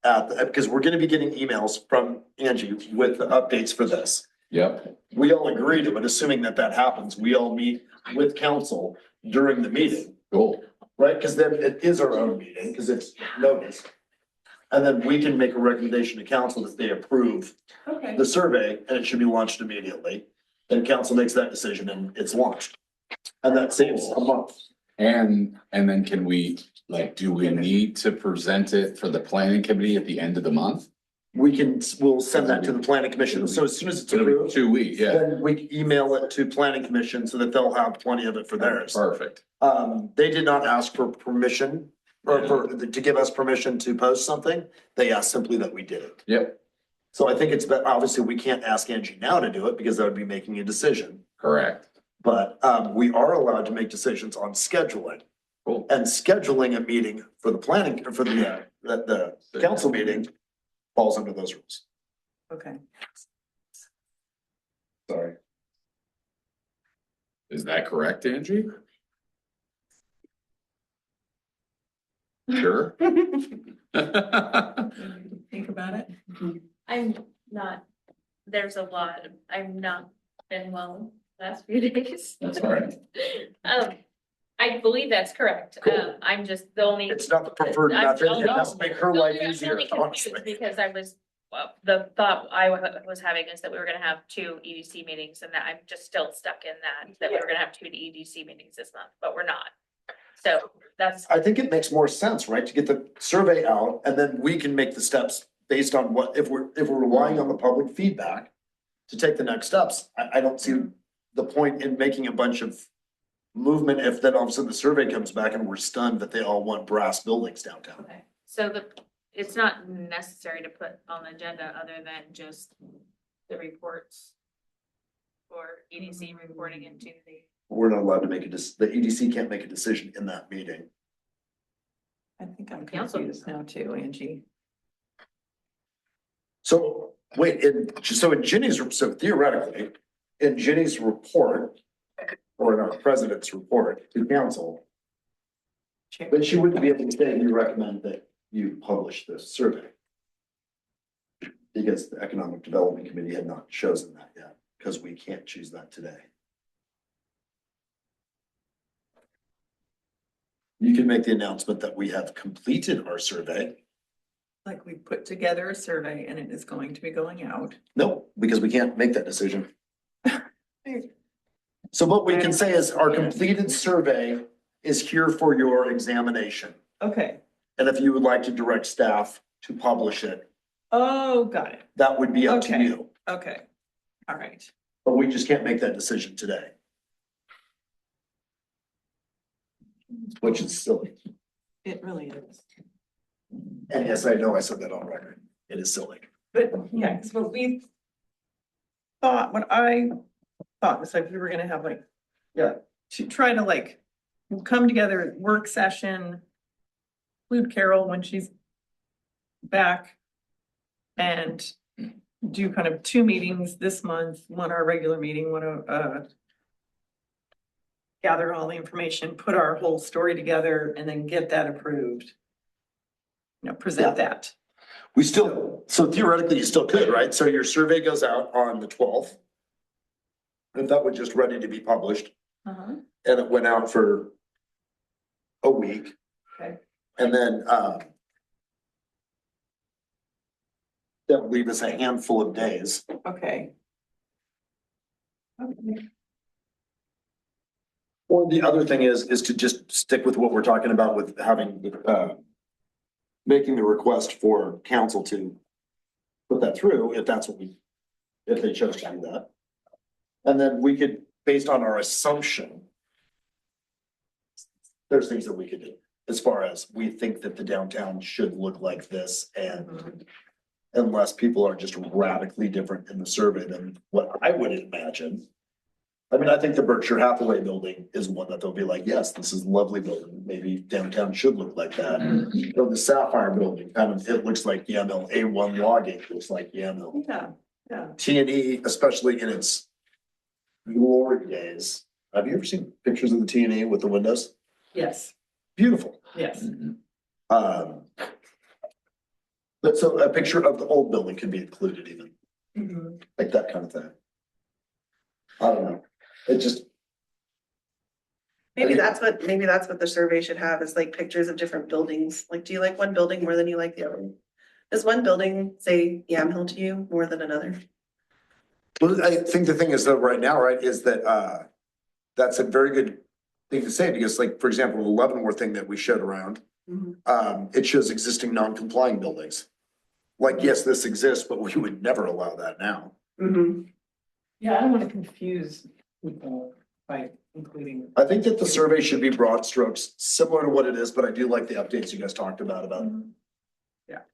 because we're gonna be getting emails from Angie with the updates for this. Yep, We all agree to it, assuming that that happens, we all meet with council during the meeting, cool. right? Because then it is our own meeting, because it's noticed. And then we can make a recommendation to council that they approve Okay. the survey, and it should be launched immediately. Then council makes that decision and it's launched. And that saves a month. And then can we, like, do we need to present it for the planning committee at the end of the month? We'll send that to the planning commission. So as soon as it's It'll be approved, 2 weeks, yeah, then we email it to planning commission so that they'll have plenty of it for theirs. perfect. They did not ask for permission or to give us permission to post something. They asked simply that we did it. Yep, So I think it's, obviously, we can't ask Angie now to do it because that would be making a decision. correct. But we are allowed to make decisions on scheduling. Cool. And scheduling a meeting for the planning, for the council meeting falls under those rules. Okay. Sorry. Is that correct, Angie? Sure. Think about it. I'm not, there's a lot, I'm not been well last few days. That's all right. I believe that's correct. Cool. I'm just the only. It's not the preferred I'm- method. oh, It has to no. make her No, life I'm easier, really confused honestly. Because I was, well, the thought I was having is that we were gonna have 2 EDC meetings and that I'm just still stuck in that we were gonna have 2 EDC meetings this month, but we're not. So that's, I think it makes more sense, right, to get the survey out and then we can make the steps based on what, if we're relying on the public feedback to take the next steps. I don't see the point in making a bunch of movement if then all of a sudden the survey comes back and we're stunned that they all want brass buildings downtown. okay, so it's not necessary to put on the agenda other than just the reports. Or EDC reporting into the. We're not allowed to make the EDC can't make a decision in that meeting. I think I'm Council. confused now too, Angie. So, wait, so theoretically, in Ginny's report, or in our president's report to council, but she wouldn't be able to say, we recommend that you publish this survey. Because the Economic Development Committee had not chosen that yet, because we can't choose that today. You can make the announcement that we have completed our survey. Like we put together a survey and it is going to be going out. No, because we can't make that decision. So what we can say is our completed survey is here for your examination. Okay. And if you would like to direct staff to publish it, Oh, got it. that would be up to Okay. you. Okay. All right. But we just can't make that decision today. Which is silly. It really is. And yes, I know I said that on record. It is silly. But yeah, because what I thought was like, we were gonna have like, Yeah. to try to like come together, work session, include Carol when she's back. And do kind of 2 meetings this month, one our regular meeting, one gather all the information, put our whole story together and then get that approved. You know, present that. So theoretically, you still could, right? So your survey goes out on the 12th. If that was just ready to be published, Uh-huh. and it went out for a week. Okay. And then, that would leave us a handful of days. Okay. Okay. Or the other thing is to just stick with what we're talking about with having, making the request for council to put that through, if that's what if they chose to do that. And then we could, based on our assumption, there's things that we could do as far as we think that the downtown should look like this and unless people are just radically different in the survey than what I would imagine. I mean, I think the Berkshire Hathaway building is one that they'll be like, yes, this is a lovely building. Maybe downtown should look like that. Or the Sapphire building, kind of, it looks like Yamhill. A1 logging looks like Yamhill. Yeah, yeah. T&E, especially in its glory days, have you ever seen pictures of the T&E with the windows? Yes, Beautiful. yes. Mhm. But so a picture of the old building could be included even, like that kind of thing. I don't know, it just, Maybe that's what the survey should have is like pictures of different buildings. Like, do you like one building more than you like the other? Does one building say Yamhill to you more than another? well, I think the thing is though, right now, right, is that, that's a very good thing to say, because like, for example, the Leavenworth thing that we showed around, it shows existing non-complying buildings. Like, yes, this exists, but we would never allow that now. Mm-hmm. Yeah, I don't want to confuse people by including. I think that the survey should be broad strokes, similar to what it is, but I do like the updates you guys talked about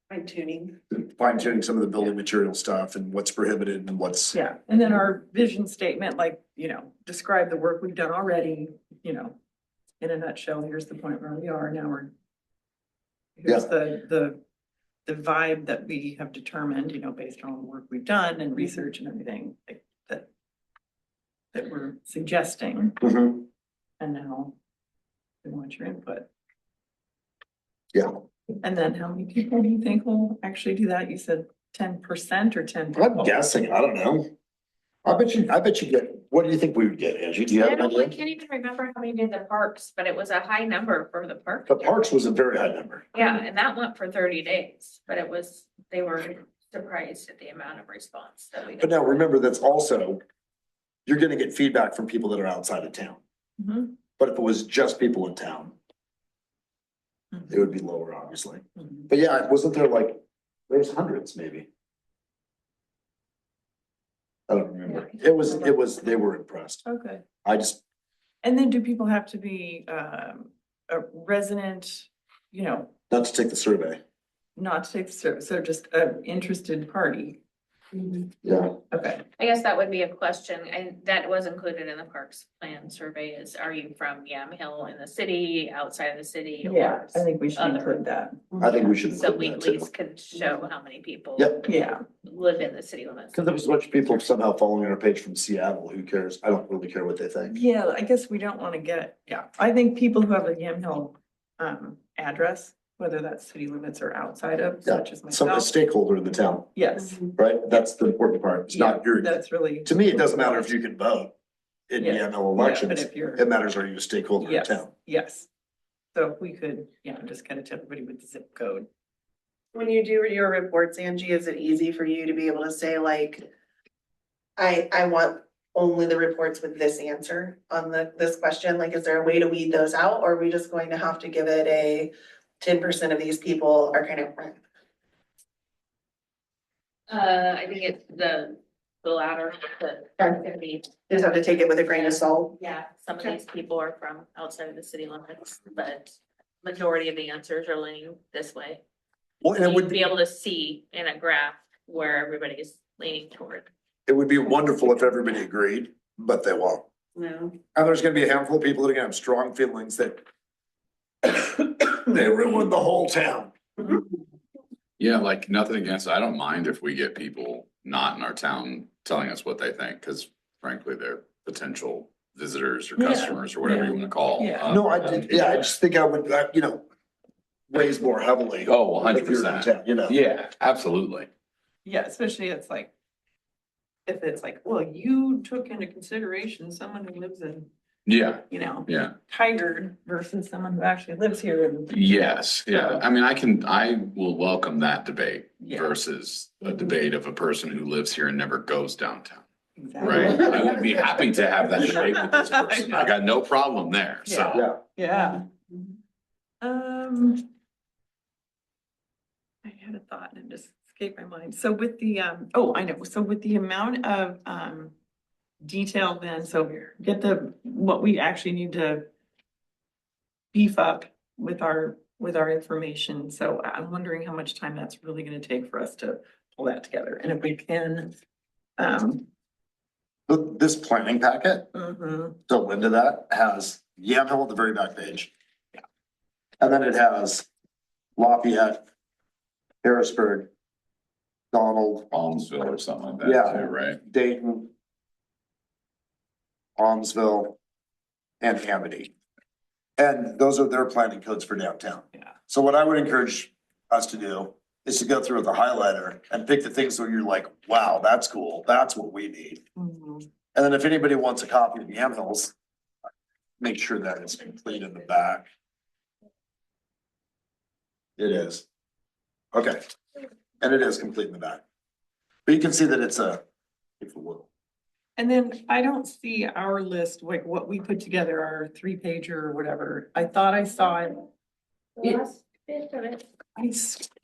Fine tuning. fine tuning some of the building material stuff and what's prohibited and what's. Yeah, and then our vision statement, like, describe the work we've done already, in a nutshell, here's the point where we are now, here's the vibe that we have determined, based on the work we've done and research and everything like that we're suggesting, Mhm. and now we want your input. Yeah. And then how many people do you think will actually do that? You said 10% or 10 I'm people? guessing, I don't know. I bet you get, what do you think we would get, Angie? Do you have I an don't, I idea? can't even remember how many did the parks, but it was a high number for the park. The parks was a very high number. Yeah, and that went for 30 days, but they were surprised at the amount of response that we But got. now remember, that's also, you're gonna get feedback from people that are outside of town. Mhm. But if it was just people in town, Mhm. it would be lower, obviously. Mhm. But yeah, wasn't there like, there's hundreds maybe. I don't remember. It was, they were impressed. Okay. I just, And then do people have to be a resident, not to take the survey. not to take the service, so just an interested party? Yeah. Okay, I guess that would be a question, and that was included in the parks plan survey is, are you from Yamhill in the city, outside of the city? or yeah, I think we should other? include that. I think we should So include we that at too. least could show how many people Yep. Yeah, live in the city limits. Cause there was a bunch of people somehow following our page from Seattle. Who cares? I don't really care what they think. yeah, I guess we don't want to I think people who have a Yamhill address, whether that's city limits or outside of, Yeah, such as some myself. stakeholder in the town, Yes, right? That's the important part. It's not your, that's really. to me, it doesn't matter if you can vote in Yeah. EML Yeah, elections. but if you're. It matters, are you a stakeholder in Yes, town? yes. So if we could, just kind of tell everybody with the zip code. When you do your reports, Angie, is it easy for you to be able to say like, I want only the reports with this answer on this question? Like, is there a way to weed those out? Or are we just going to have to give it a 10% of these people are kind of. I think it's the latter, that's gonna be, Just have to take it with a grain of salt. yeah, some of these people are from outside of the city limits, but majority of the answers are leaning this way. Well, and it You'd would be able to see in a graph where everybody is leaning toward. be wonderful if everybody agreed, but they won't. No. And there's gonna be a handful of people that are gonna have strong feelings that they ruined the whole town. Yeah, like nothing against, I don't mind if we get people not in our town telling us what they think, because frankly, they're potential visitors or Yeah, customers or whatever you wanna call. Yeah. No, I just think I would, weighs more heavily. Oh, if you're in 100%. town, Yeah, absolutely. Yeah, especially if it's like, well, you took into consideration someone who lives in, Yeah, yeah. Tigard versus someone who actually lives here and. Yes, yeah. I mean, I will welcome that debate Yeah. versus a debate of a person who lives here and never goes downtown, Exactly. right? I would be happy to have that debate with this person. I got no problem there, so. Yeah. Yeah. I had a thought and it just escaped my mind. So with the, I know. So with the amount of, detail then, so get what we actually need to beef up with our information. So I'm wondering how much time that's really gonna take for us to pull that together. And if we can, This planning packet, mhm, to lend to that, has Yamhill at the very back page. And then it has Lafayette, Harrisburg, Donald, Almsville or something like that, Yeah. too, right? Dayton. Almsville, and Amity. And those are their planning codes for downtown. Yeah. So what I would encourage us to do is to go through with a highlighter and pick the things where you're like, wow, that's cool, that's what we need. Mhm. And then if anybody wants a copy of the Hills, make sure that it's complete in the back. It is. Okay, and it is complete in the back. But you can see that it's a, if you will. And then I don't see our list, like what we put together, our 3-pager or whatever. I thought I saw it. The last bit of it.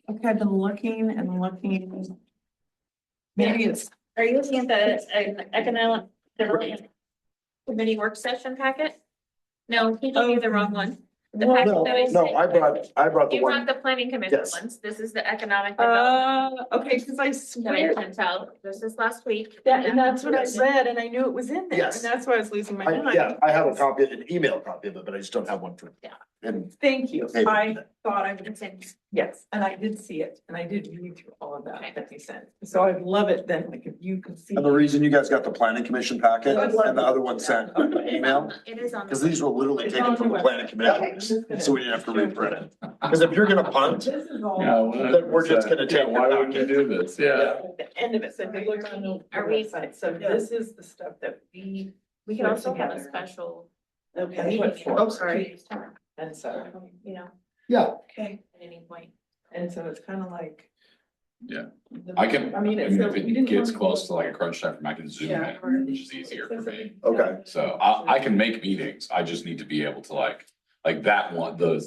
Okay, I've been looking and looking. Maybe it's, Are you looking at the economic development committee work session packet? No, he gave you the wrong one. The packet No, that I no, sent. I brought the You brought one, the planning commission Yes. ones. This is the economic development okay, cause I that I swear sent out. This is last week. that, and that's what I Yes. read and I knew it was in there. Yes. And that's why I was losing my mind. I have a copy, an email copy of it, but I just don't have one for. Yeah. And Thank you. Maybe. I thought I would, It's in. yes, and I did see it and I did read through all of Okay. that you sent. So I love it then, like if you can see. and the reason you guys got the planning commission packet I'd love and the to other do one that. sent Okay. an email, It is on. because these were literally It's taken on from the the planning website. commission, so we didn't have to reprint it. Because if you're gonna punt, This is all. then we're just gonna take. Why would you do this? Yeah. At the end of it, so if you look on the Are we- website, so this is the stuff that we We can put also have a together. special. Okay. meeting. Oh, sorry. And so, You know, Yeah, Okay. at any point. and so it's kind of like. Yeah. the- I can, I mean, if so we it didn't gets want close to like a crunch time, I can zoom Yeah. in, which is easier for me. Okay. So I can make meetings. I just need to be able to like that one, the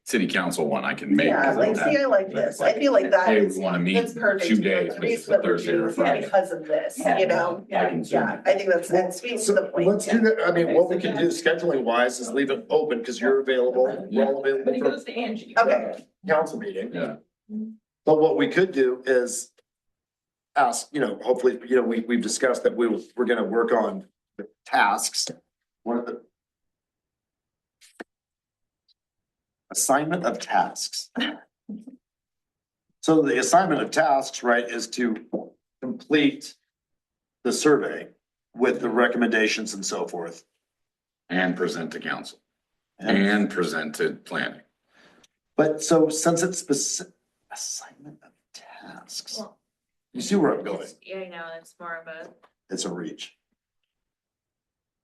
city council one, I can make. Yeah, 'cause I like, don't see, have- I like this. I feel like that Hey, is, we wanna meet that's in perfect. 2 days, The but it's reason a that we're Thursday or doing this Friday. Because of this, Yeah. you know? I can zoom Yeah, I think that's, that speaks to the point. let's do that. I mean, what we can do scheduling wise is leave it open because you're available, we're all But it available goes to Angie. Okay. for council meeting. Yeah. But what we could do is ask, hopefully, we've discussed that we're gonna work on the tasks. One of the assignment of tasks. So the assignment of tasks, right, is to complete the survey with the recommendations and so forth. And present to council and present to planning. But so since it's specific, assignment of tasks, Well, you see where I'm going? Yeah, I know, it's more of a, It's a reach.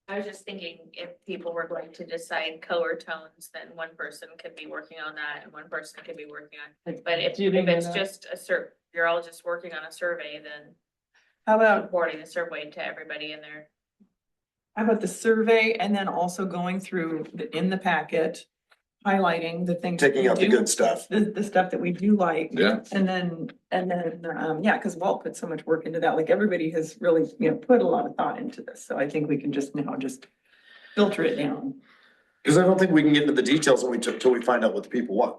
I was just thinking if people were going to decide color tones, then one person could be working on that and one person could be working on. But if it's just you're all just working on a survey, then How about, reporting the survey to everybody in there. how about the survey and then also going through in the packet, highlighting the things. Taking we out the do, good stuff. The stuff that we do like. Yeah. And then, yeah, because Walt put so much work into that, like everybody has really, put a lot of thought into this, so I think we can just now just filter it down. Cause I don't think we can get into the details till we find out what the people want.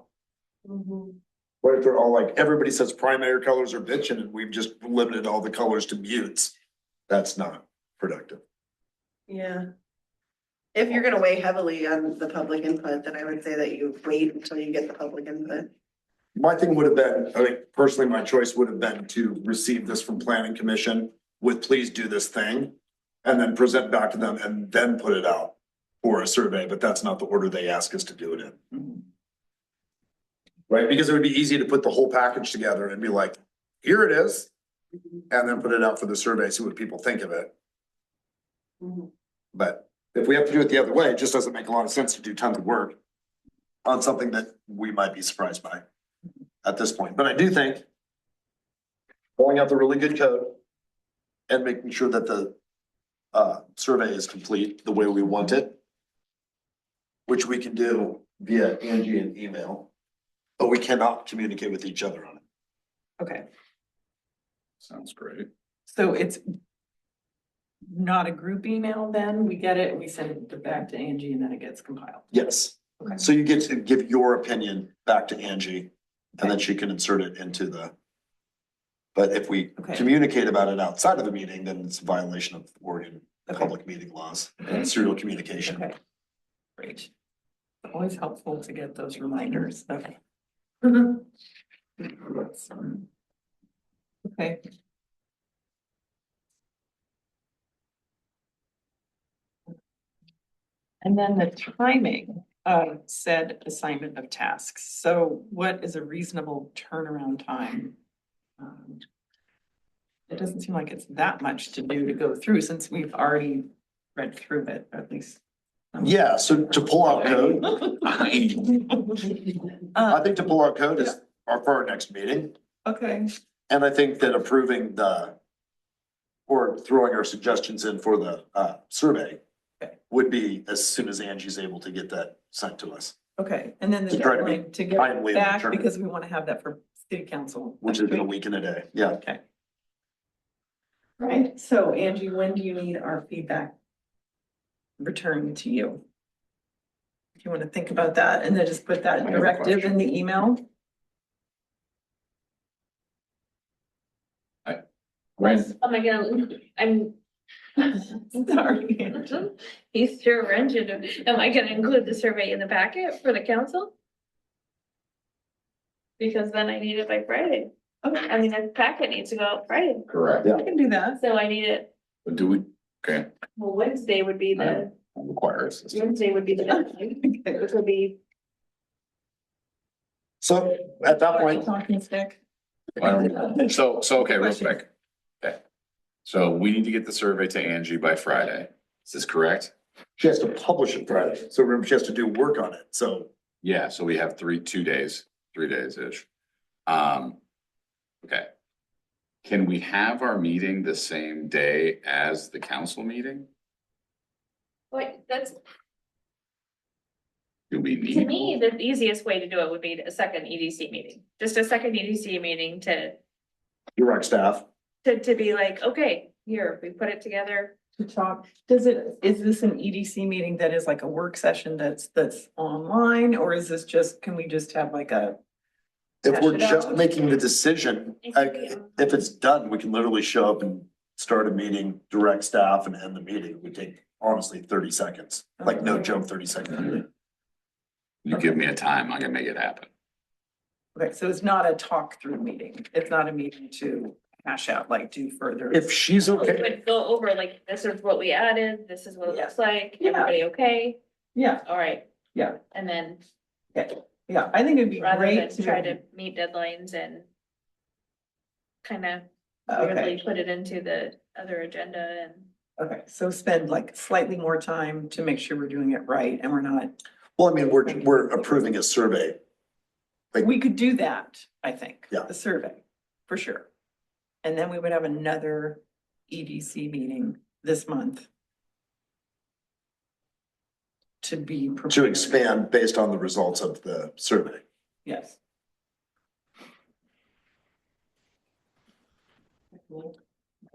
What if they're all like, everybody says primary colors are bitching and we've just limited all the colors to mutes? That's not productive. Yeah. If you're gonna weigh heavily on the public input, then I would say that you wait until you get the public input. My thing would have been, I think personally, my choice would have been to receive this from planning commission with please do this thing. And then present back to them and then put it out for a survey, but that's not the order they ask us to do it in. Right, because it would be easy to put the whole package together and be like, here it is. And then put it out for the survey, see what people think of it. But if we have to do it the other way, it just doesn't make a lot of sense to do tons of work on something that we might be surprised by at this point. But I do think pulling out the really good code and making sure that the survey is complete the way we want it, which we can do via Angie and email, but we cannot communicate with each other on it. Okay, Sounds great. so it's not a group email then, we get it, and we send it back to Angie, and then it gets compiled. Yes. Okay. So you get to give your opinion back to Angie and then she can insert it into the. But if we Okay. communicate about it outside of the meeting, then it's a violation of Oregon Okay. public meeting laws and serial communication. Okay, great. Always helpful to get those reminders, okay. Okay. And then the timing of said assignment of tasks. So what is a reasonable turnaround time? It doesn't seem like it's that much to do to go through since we've already read through it, at least. Yeah, so to pull out code, I think to pull out code is for our next meeting. Okay, And I think that approving or throwing our suggestions in for the survey Okay. would be as soon as Angie's able to get that sent to us, okay, and then the To try to be deadline to get timely it and back, determined. because we want to have that for city council. which is in a week and a day. Yeah. Okay. Right, so Angie, when do you need our feedback returned to you? If you want to think about that and then just put that I have a directive in the email. When, Oh my God, I'm. Sorry, Angie. He's sure wrenching. Am I gonna include the survey in the packet for the council? Because then I need it by Friday. Okay, I mean, the packet needs to go out Friday, correct, Yeah. I can do that. so I need it, but do we, okay, well, Wednesday would be the, requires. Wednesday would be the deadline, which would be. So at that point, Talking stick. So, okay, real quick. Okay. So we need to get the survey to Angie by Friday. Is this correct? she has to publish it Friday. So remember, she has to do work on it. So Yeah, so we have 3 days-ish. Okay. Can we have our meeting the same day as the council meeting? Wait, that's, Do we to need? me, the easiest way to do it would be a second EDC meeting, just a second EDC meeting to direct staff. be like, okay, here, we put it together. To talk, is this an EDC meeting that is like a work session that's online, or is this just, can we just have like a? If we're Hash it just out. making the decision, if it's done, we can literally show up and start a meeting, direct staff and end the meeting. It would take honestly 30 seconds, like no joke, 30 seconds. You give me a time, I can make it happen. Okay, so it's not a talk through meeting, it's not a meeting to hash out, like do further. If she's We okay, would go over like, this is what we added, this is what it looks like, Yeah. everybody okay? Yeah, All right. Yeah. And then yeah, I think it'd be rather great than try to meet deadlines and kind of Okay, really put it into the other agenda and. okay, so spend like slightly more time to make sure we're doing it right and we're not, well, I mean, we're approving a survey. we could do that, I think. Yeah. The survey, for sure. And then we would have another EDC meeting this month. To be. To prepared. expand based on the results of the survey. Yes.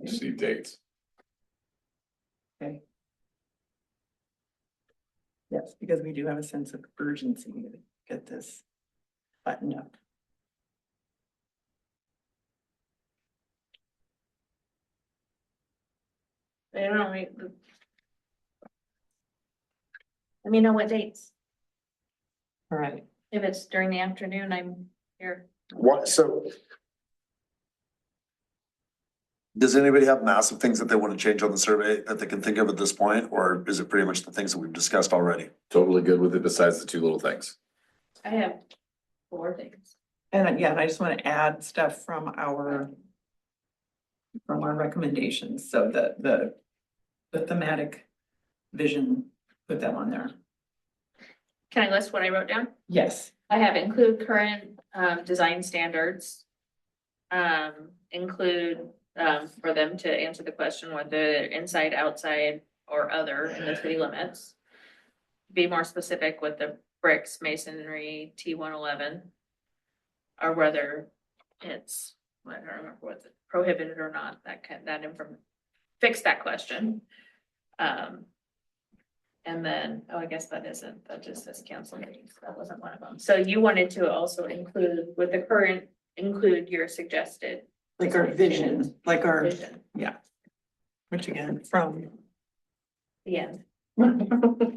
See dates. Okay. Yes, because we do have a sense of urgency to get this buttoned up. I don't know, let me know what dates. All right. If it's during the afternoon, I'm here. What, so. Does anybody have massive things that they want to change on the survey that they can think of at this point, or is it pretty much the things that we've discussed already? Totally good with it besides the 2 little things. I have 4 things. And yeah, and I just want to add stuff from our recommendations, so the thematic vision, put that on there. Can I list what I wrote down? Yes, I have include current design standards. Include for them to answer the question whether they're inside, outside, or other in the city limits. Be more specific with the bricks, masonry, T111. Or whether it's, I don't remember what's it, prohibited or not, that information. Fix that question. And then, oh, I guess that just says council meetings, that wasn't one of them. So you wanted to also include with the current, include your suggested. like our vision, like our, Vision, which again, from. the end.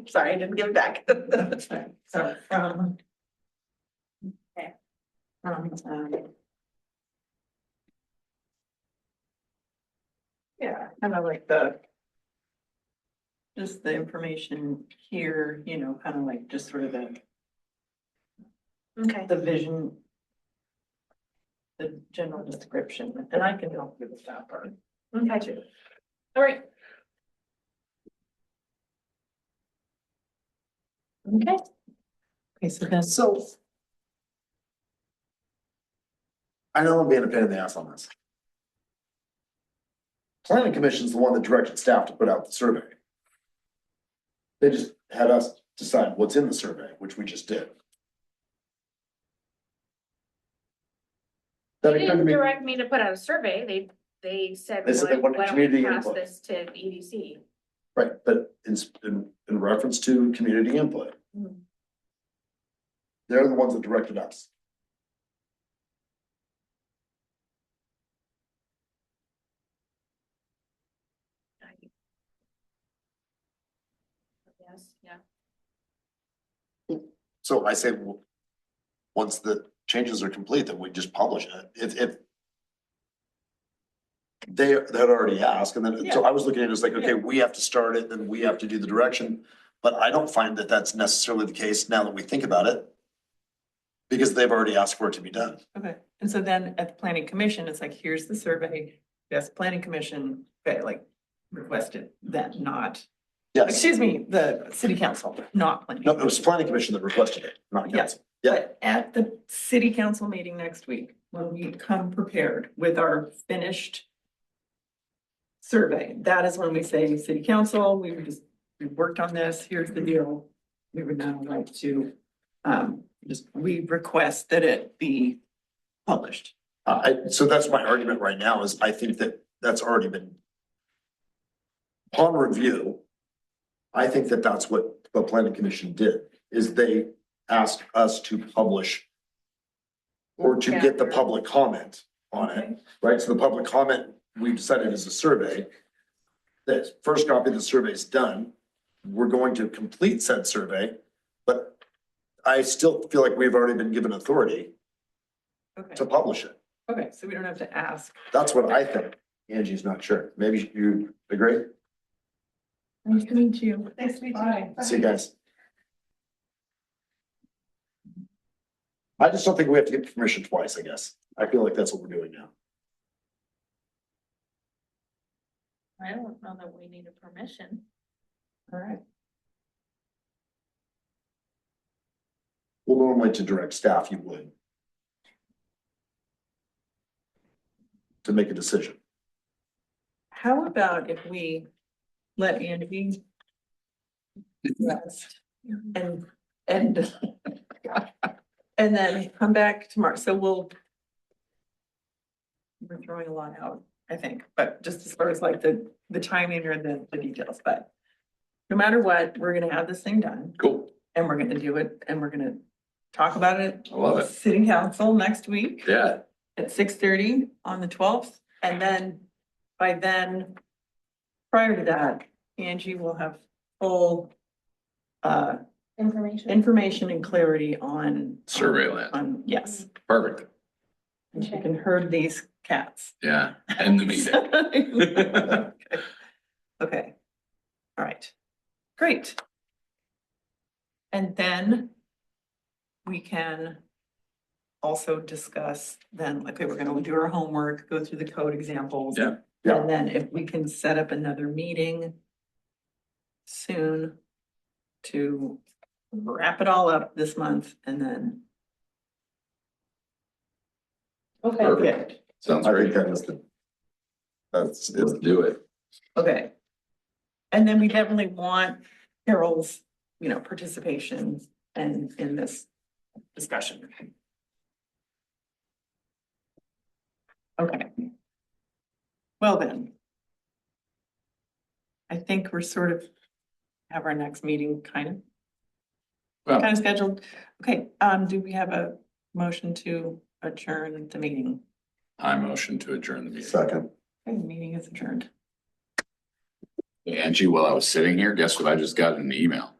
Sorry, I didn't give it back. So from. Okay. Yeah, kind of like the. just the information here, you know, kind of like just sort of Okay. the vision. The general description, and I can help you with that part. Okay, too. all right. Okay, Okay, so then, So. I know I'm being a pain in the ass on this. Planning Commission's the one that directed staff to put out the survey. They just had us decide what's in the survey, which we just did. That they occurred to didn't me, direct me to put out a survey, they said, They said they wanted why don't we community pass input. this to EDC? right, but in reference to community input. Hmm. They're the ones that directed us. Yes, yeah. So I say, once the changes are complete, then we just publish it. If they had already asked, and then, so I was looking at it as like, okay, we have to start it, then we have to do the direction. But I don't find that that's necessarily the case now that we think about it. Because they've already asked for it to be done. okay, and so then at the planning commission, it's like, here's the survey, yes, planning commission, okay, like requested then, not, Yes, excuse me, the city council, not planning. no, it was planning commission that requested it, not Yes, council. Yeah. but at the city council meeting next week, when we come prepared with our finished survey, that is when we say, city council, we worked on this, here's the deal. We would now like to, we request that it be published. So that's my argument right now is I think that that's already been. Upon review. I think that that's what the planning commission did, is they asked us to publish. Or to get the public comment on it, right? So the public comment, we decided is a survey. That first copy of the survey is done. We're going to complete said survey, but I still feel like we've already been given authority Okay, to publish it. okay, so we don't have to ask. That's what I think. Angie's not sure. Maybe you agree? Nice to meet you. Nice to meet you. Bye. See you guys. I just don't think we have to get permission twice, I guess. I feel like that's what we're doing now. I don't know that we need a permission. All right, Well, normally to direct staff, you would. To make a decision. how about if we let Andy rest and, and then come back tomorrow, so we're throwing a lot out, I think, but just as far as like the timing or the details, but no matter what, we're gonna have this thing done Cool. and we're gonna do it and we're gonna talk about it. I love it. City council next week Yeah, at 6:30 on the 12th, and then by then, prior to that, Angie will have full information and clarity on. survey land. On, yes, Perfect. and she can herd these cats. Yeah, and the meeting. Okay, all right, great. And then we can also discuss then, okay, we're gonna do our homework, go through the code examples. Yeah. Yeah. And then if we can set up another meeting soon to wrap it all up this month and then. Okay, good. Sounds I think great. that is the. That's, Let's do it. Okay. And then we definitely want Carol's, participation and in this discussion. Okay. Well then. I think we're sort of have our next meeting kind Well, of scheduled. Okay, do we have a motion to adjourn the meeting? I motion to adjourn the meeting. second. Okay, the meeting is adjourned. Angie, while I was sitting here, guess what? I just got in an email.